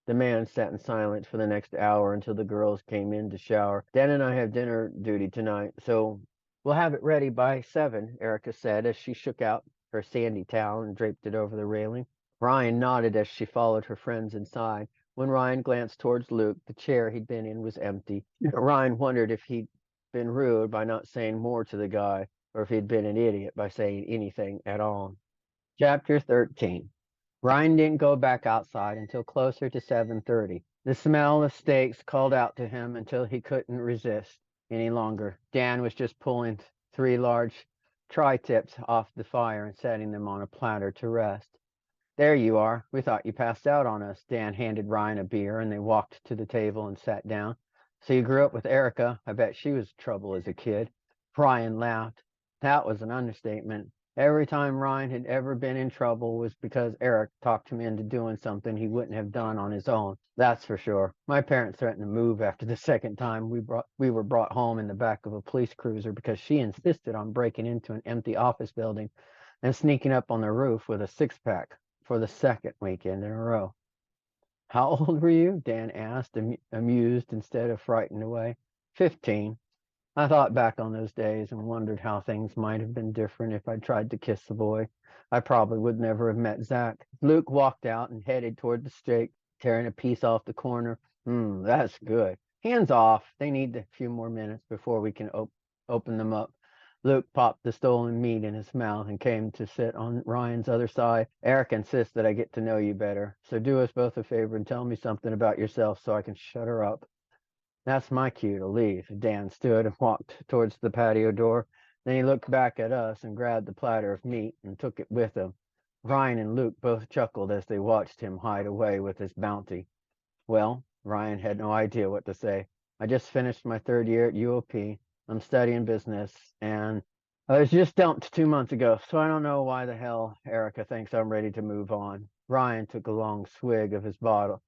The man sat in silence for the next hour until the girls came in to shower. Dan and I have dinner duty tonight, so we'll have it ready by 7, Erica said as she shook out her sandy towel and draped it over the railing. Ryan nodded as she followed her friends inside. When Ryan glanced towards Luke, the chair he'd been in was empty. Ryan wondered if he'd been rude by not saying more to the guy, or if he'd been an idiot by saying anything at all. Chapter 13. Ryan didn't go back outside until closer to 7:30. The smell of steaks called out to him until he couldn't resist any longer. Dan was just pulling 3 large tri-tips off the fire and setting them on a platter to rest. There you are. We thought you passed out on us. Dan handed Ryan a beer, and they walked to the table and sat down. So you grew up with Erica. I bet she was trouble as a kid. Ryan laughed. That was an understatement. Every time Ryan had ever been in trouble was because Eric talked him into doing something he wouldn't have done on his own. That's for sure. My parents threatened to move after the second time we were brought home in the back of a police cruiser because she insisted on breaking into an empty office building and sneaking up on the roof with a six-pack for the second weekend in a row. How old were you? Dan asked, amused instead of frightened away. 15. I thought back on those days and wondered how things might have been different if I'd tried to kiss the boy. I probably would never have met Zach. Luke walked out and headed toward the steak, tearing a piece off the corner. That's good. Hands off. They need a few more minutes before we can open them up. Luke popped the stolen meat in his mouth and came to sit on Ryan's other side. Eric insists that I get to know you better, so do us both a favor and tell me something about yourself so I can shut her up. That's my cue to leave. Dan stood and walked towards the patio door. Then he looked back at us and grabbed the platter of meat and took it with him. Ryan and Luke both chuckled as they watched him hide away with his bounty. Well, Ryan had no idea what to say. I just finished my third year at UOP. I'm studying business, and I was just dumped 2 months ago, so I don't know why the hell Erica thinks I'm ready to move on. Ryan took a long swig of his bottle,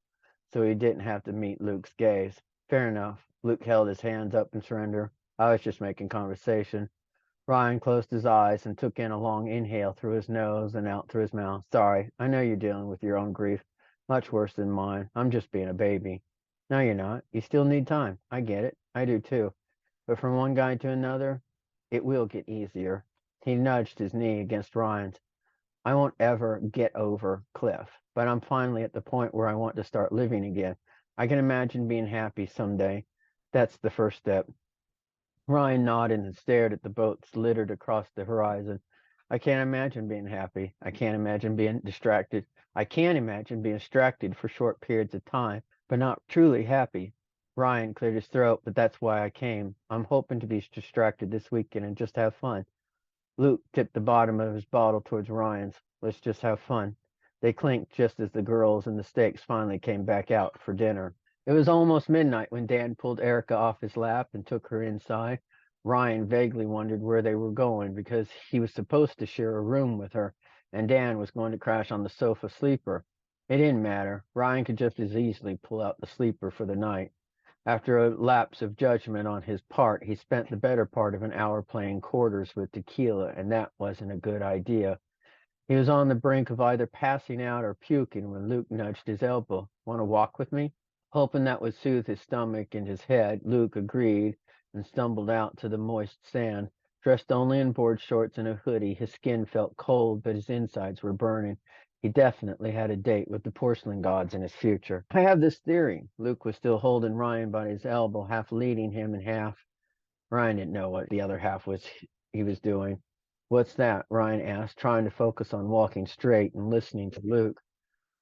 so he didn't have to meet Luke's gaze. Fair enough. Luke held his hands up in surrender. I was just making conversation. Ryan closed his eyes and took in a long inhale through his nose and out through his mouth. Sorry, I know you're dealing with your own grief. Much worse than mine. I'm just being a baby. No, you're not. You still need time. I get it. I do too. But from one guy to another, it will get easier. He nudged his knee against Ryan's. I won't ever get over Cliff, but I'm finally at the point where I want to start living again. I can imagine being happy someday. That's the first step. Ryan nodded and stared at the boats littered across the horizon. I can't imagine being happy. I can't imagine being distracted. I can imagine being distracted for short periods of time, but not truly happy. Ryan cleared his throat, but that's why I came. I'm hoping to be distracted this weekend and just have fun. Luke tipped the bottom of his bottle towards Ryan's. Let's just have fun. They clinked just as the girls and the steaks finally came back out for dinner. It was almost midnight when Dan pulled Erica off his lap and took her inside. Ryan vaguely wondered where they were going because he was supposed to share a room with her, and Dan was going to crash on the sofa sleeper. It didn't matter. Ryan could just as easily pull out the sleeper for the night. After a lapse of judgment on his part, he spent the better part of an hour playing quarters with Tequila, and that wasn't a good idea. He was on the brink of either passing out or puking when Luke nudged his elbow. Want to walk with me? Hoping that would soothe his stomach and his head, Luke agreed and stumbled out to the moist sand. Dressed only in board shorts and a hoodie, his skin felt cold, but his insides were burning. He definitely had a date with the porcelain gods in his future. I have this theory. Luke was still holding Ryan by his elbow, half leading him and half. Ryan didn't know what the other half was he was doing. What's that? Ryan asked, trying to focus on walking straight and listening to Luke.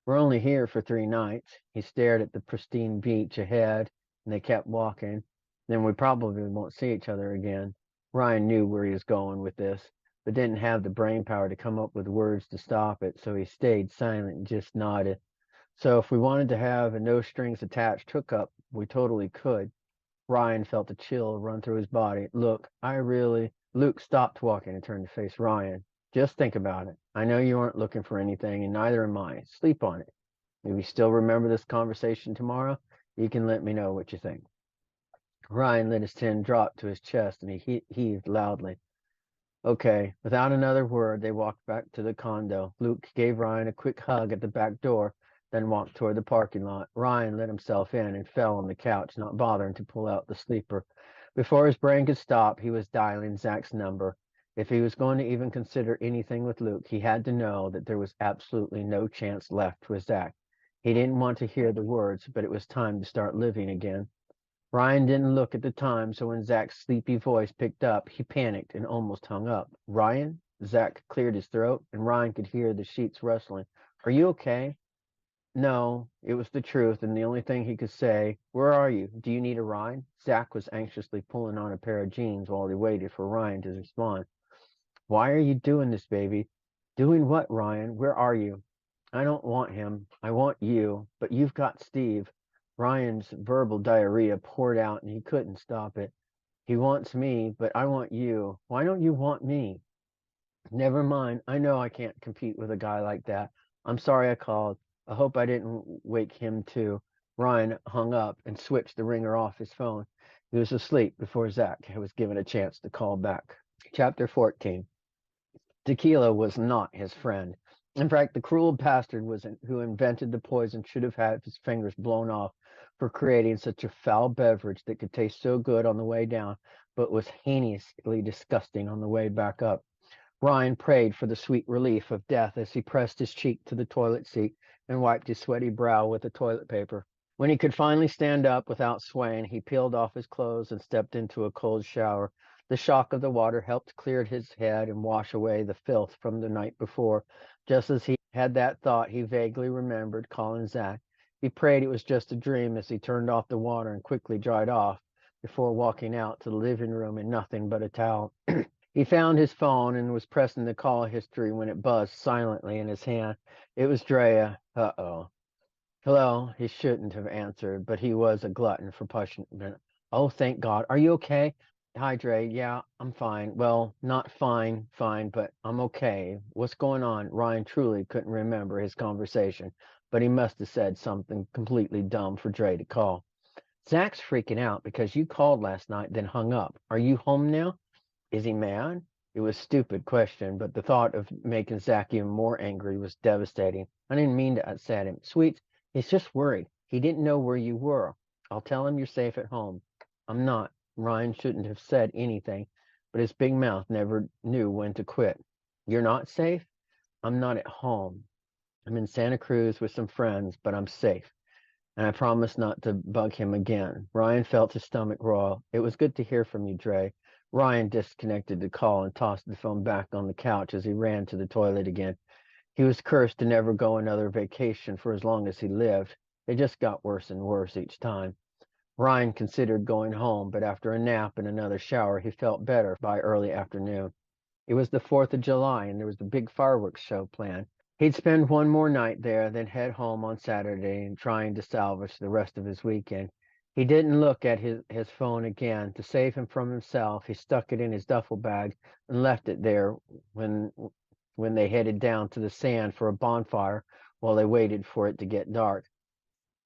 We're only here for 3 nights. He stared at the pristine beach ahead, and they kept walking. Then we probably won't see each other again. Ryan knew where he was going with this, but didn't have the brain power to come up with words to stop it, so he stayed silent and just nodded. So if we wanted to have a no strings attached hookup, we totally could. Ryan felt a chill run through his body. Look, I really. Luke stopped walking and turned to face Ryan. Just think about it. I know you aren't looking for anything, and neither am I. Sleep on it. If you still remember this conversation tomorrow, you can let me know what you think. Ryan let his chin drop to his chest, and he heaved loudly. Okay. Without another word, they walked back to the condo. Luke gave Ryan a quick hug at the back door, then walked toward the parking lot. Ryan let himself in and fell on the couch, not bothering to pull out the sleeper. Before his brain could stop, he was dialing Zach's number. If he was going to even consider anything with Luke, he had to know that there was absolutely no chance left with Zach. He didn't want to hear the words, but it was time to start living again. Ryan didn't look at the time, so when Zach's sleepy voice picked up, he panicked and almost hung up. Ryan? Zach cleared his throat, and Ryan could hear the sheets rustling. Are you okay? No, it was the truth, and the only thing he could say. Where are you? Do you need a ride? Zach was anxiously pulling on a pair of jeans while he waited for Ryan to respond. Why are you doing this, baby? Doing what, Ryan? Where are you? I don't want him. I want you. But you've got Steve. Ryan's verbal diarrhea poured out and he couldn't stop it. He wants me, but I want you. Why don't you want me? Never mind. I know I can't compete with a guy like that. I'm sorry I called. I hope I didn't wake him too. Ryan hung up and switched the ringer off his phone. He was asleep before Zach was given a chance to call back. Chapter 14. Tequila was not his friend. In fact, the cruel bastard who invented the poison should have had his fingers blown off for creating such a foul beverage that could taste so good on the way down, but was heinously disgusting on the way back up. Ryan prayed for the sweet relief of death as he pressed his cheek to the toilet seat and wiped his sweaty brow with the toilet paper. When he could finally stand up without swaying, he peeled off his clothes and stepped into a cold shower. The shock of the water helped clear his head and wash away the filth from the night before. Just as he had that thought, he vaguely remembered calling Zach. He prayed it was just a dream as he turned off the water and quickly dried off before walking out to the living room in nothing but a towel. He found his phone and was pressing the call history when it buzzed silently in his hand. It was Drea. Uh-oh. Hello, he shouldn't have answered, but he was a glutton for punishment. Oh, thank God. Are you okay? Hi, Dre. Yeah, I'm fine. Well, not fine, but I'm okay. What's going on? Ryan truly couldn't remember his conversation, but he must have said something completely dumb for Dre to call. Zach's freaking out because you called last night, then hung up. Are you home now? Is he mad? It was a stupid question, but the thought of making Zach even more angry was devastating. I didn't mean to upset him. Sweet, he's just worried. He didn't know where you were. I'll tell him you're safe at home. I'm not. Ryan shouldn't have said anything, but his big mouth never knew when to quit. You're not safe? I'm not at home. I'm in Santa Cruz with some friends, but I'm safe, and I promised not to bug him again. Ryan felt his stomach roil. It was good to hear from you, Dre. Ryan disconnected the call and tossed the phone back on the couch as he ran to the toilet again. He was cursed to never go another vacation for as long as he lived. It just got worse and worse each time. Ryan considered going home, but after a nap and another shower, he felt better by early afternoon. It was the 4th of July, and there was a big fireworks show planned. He'd spend one more night there, then head home on Saturday and trying to salvage the rest of his weekend. He didn't look at his phone again. To save him from himself, he stuck it in his duffel bag and left it there when when they headed down to the sand for a bonfire while they waited for it to get dark.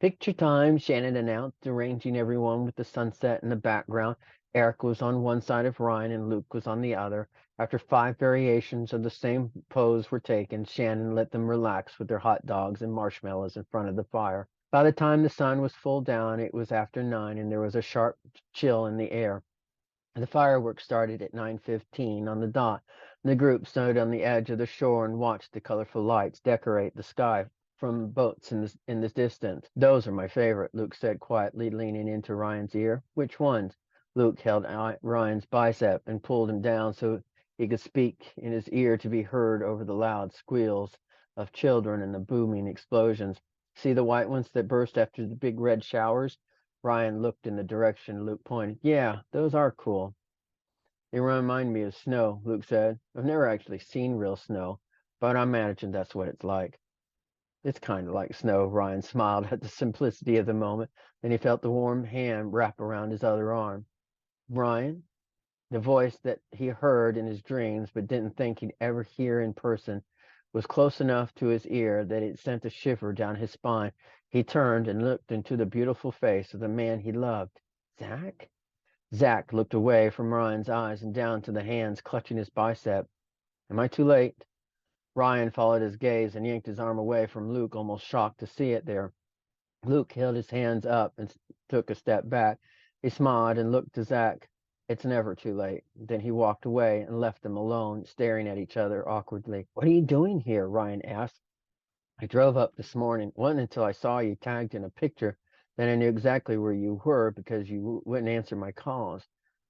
Picture time, Shannon announced, arranging everyone with the sunset in the background. Eric was on one side of Ryan and Luke was on the other. After 5 variations of the same pose were taken, Shannon let them relax with their hot dogs and marshmallows in front of the fire. By the time the sun was full down, it was after 9 and there was a sharp chill in the air. The fireworks started at 9:15 on the dot. The group stood on the edge of the shore and watched the colorful lights decorate the sky from boats in the distance. Those are my favorite, Luke said quietly, leaning into Ryan's ear. Which ones? Luke held Ryan's bicep and pulled him down so he could speak in his ear to be heard over the loud squeals of children and the booming explosions. See the white ones that burst after the big red showers? Ryan looked in the direction Luke pointed. Yeah, those are cool. They remind me of snow, Luke said. I've never actually seen real snow, but I imagine that's what it's like. It's kind of like snow. Ryan smiled at the simplicity of the moment. Then he felt the warm hand wrap around his other arm. Ryan, the voice that he heard in his dreams but didn't think he'd ever hear in person, was close enough to his ear that it sent a shiver down his spine. He turned and looked into the beautiful face of the man he loved. Zach? Zach looked away from Ryan's eyes and down to the hands clutching his bicep. Am I too late? Ryan followed his gaze and yanked his arm away from Luke, almost shocked to see it there. Luke held his hands up and took a step back. He smiled and looked to Zach. It's never too late. Then he walked away and left them alone, staring at each other awkwardly. What are you doing here? Ryan asked. I drove up this morning. It wasn't until I saw you tagged in a picture that I knew exactly where you were because you wouldn't answer my calls.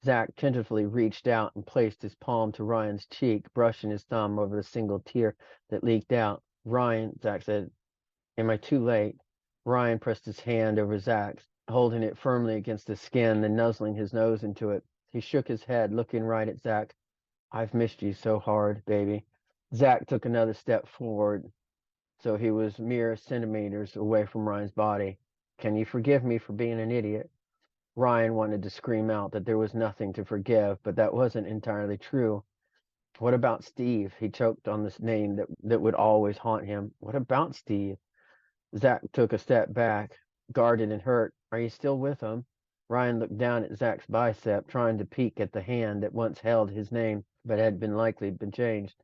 Zach tentatively reached out and placed his palm to Ryan's cheek, brushing his thumb over the single tear that leaked out. Ryan, Zach said, am I too late? Ryan pressed his hand over Zach's, holding it firmly against his skin, then nuzzling his nose into it. He shook his head, looking right at Zach. I've missed you so hard, baby. Zach took another step forward, so he was mere centimeters away from Ryan's body. Can you forgive me for being an idiot? Ryan wanted to scream out that there was nothing to forgive, but that wasn't entirely true. What about Steve? He choked on this name that would always haunt him. What about Steve? Zach took a step back, guarded and hurt. Are you still with him? Ryan looked down at Zach's bicep, trying to peek at the hand that once held his name, but had been changed.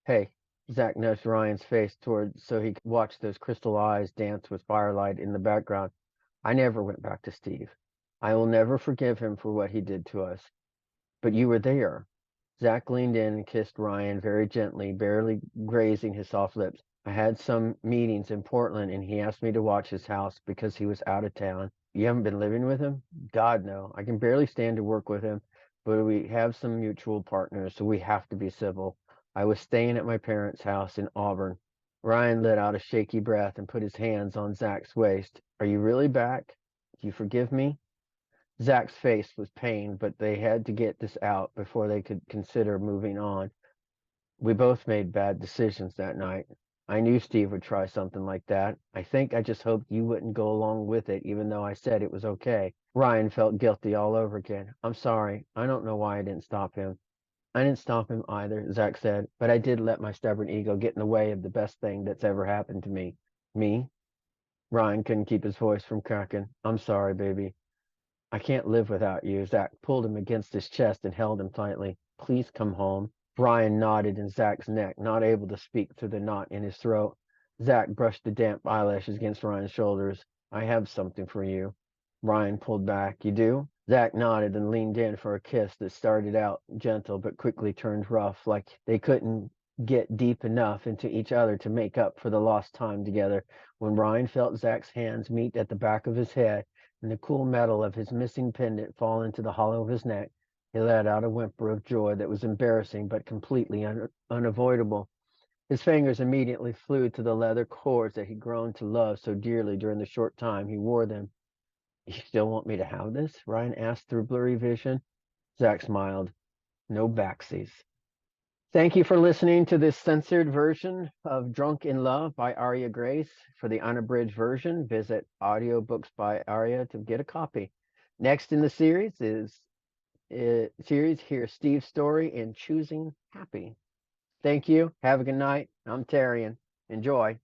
Hey, Zach nudged Ryan's face toward so he could watch those crystal eyes dance with firelight in the background. I never went back to Steve. I will never forgive him for what he did to us. But you were there. Zach leaned in and kissed Ryan very gently, barely grazing his soft lips. I had some meetings in Portland and he asked me to watch his house because he was out of town. You haven't been living with him? God, no. I can barely stand to work with him, but we have some mutual partners, so we have to be civil. I was staying at my parents' house in Auburn. Ryan let out a shaky breath and put his hands on Zach's waist. Are you really back? Do you forgive me? Zach's face was pained, but they had to get this out before they could consider moving on. We both made bad decisions that night. I knew Steve would try something like that. I think I just hoped you wouldn't go along with it, even though I said it was okay. Ryan felt guilty all over again. I'm sorry. I don't know why I didn't stop him. I didn't stop him either, Zach said, but I did let my stubborn ego get in the way of the best thing that's ever happened to me. Me? Ryan couldn't keep his voice from cracking. I'm sorry, baby. I can't live without you. Zach pulled him against his chest and held him tightly. Please come home. Ryan nodded in Zach's neck, not able to speak through the knot in his throat. Zach brushed the damp eyelashes against Ryan's shoulders. I have something for you. Ryan pulled back. You do? Zach nodded and leaned in for a kiss that started out gentle but quickly turned rough, like they couldn't get deep enough into each other to make up for the lost time together. When Ryan felt Zach's hands meet at the back of his head and the cool metal of his missing pendant fall into the hollow of his neck, he let out a whimper of joy that was embarrassing but completely unavoidable. His fingers immediately flew to the leather cords that he'd grown to love so dearly during the short time he wore them. You still want me to have this? Ryan asked through blurry vision. Zach smiled. No backsies. Thank you for listening to this censored version of Drunk in Love by Aria Grace. For the unabridged version, visit Audiobooks by Aria to get a copy. Next in the series here's Steve's story in Choosing Happy. Thank you. Have a good night. I'm Tarian. Enjoy.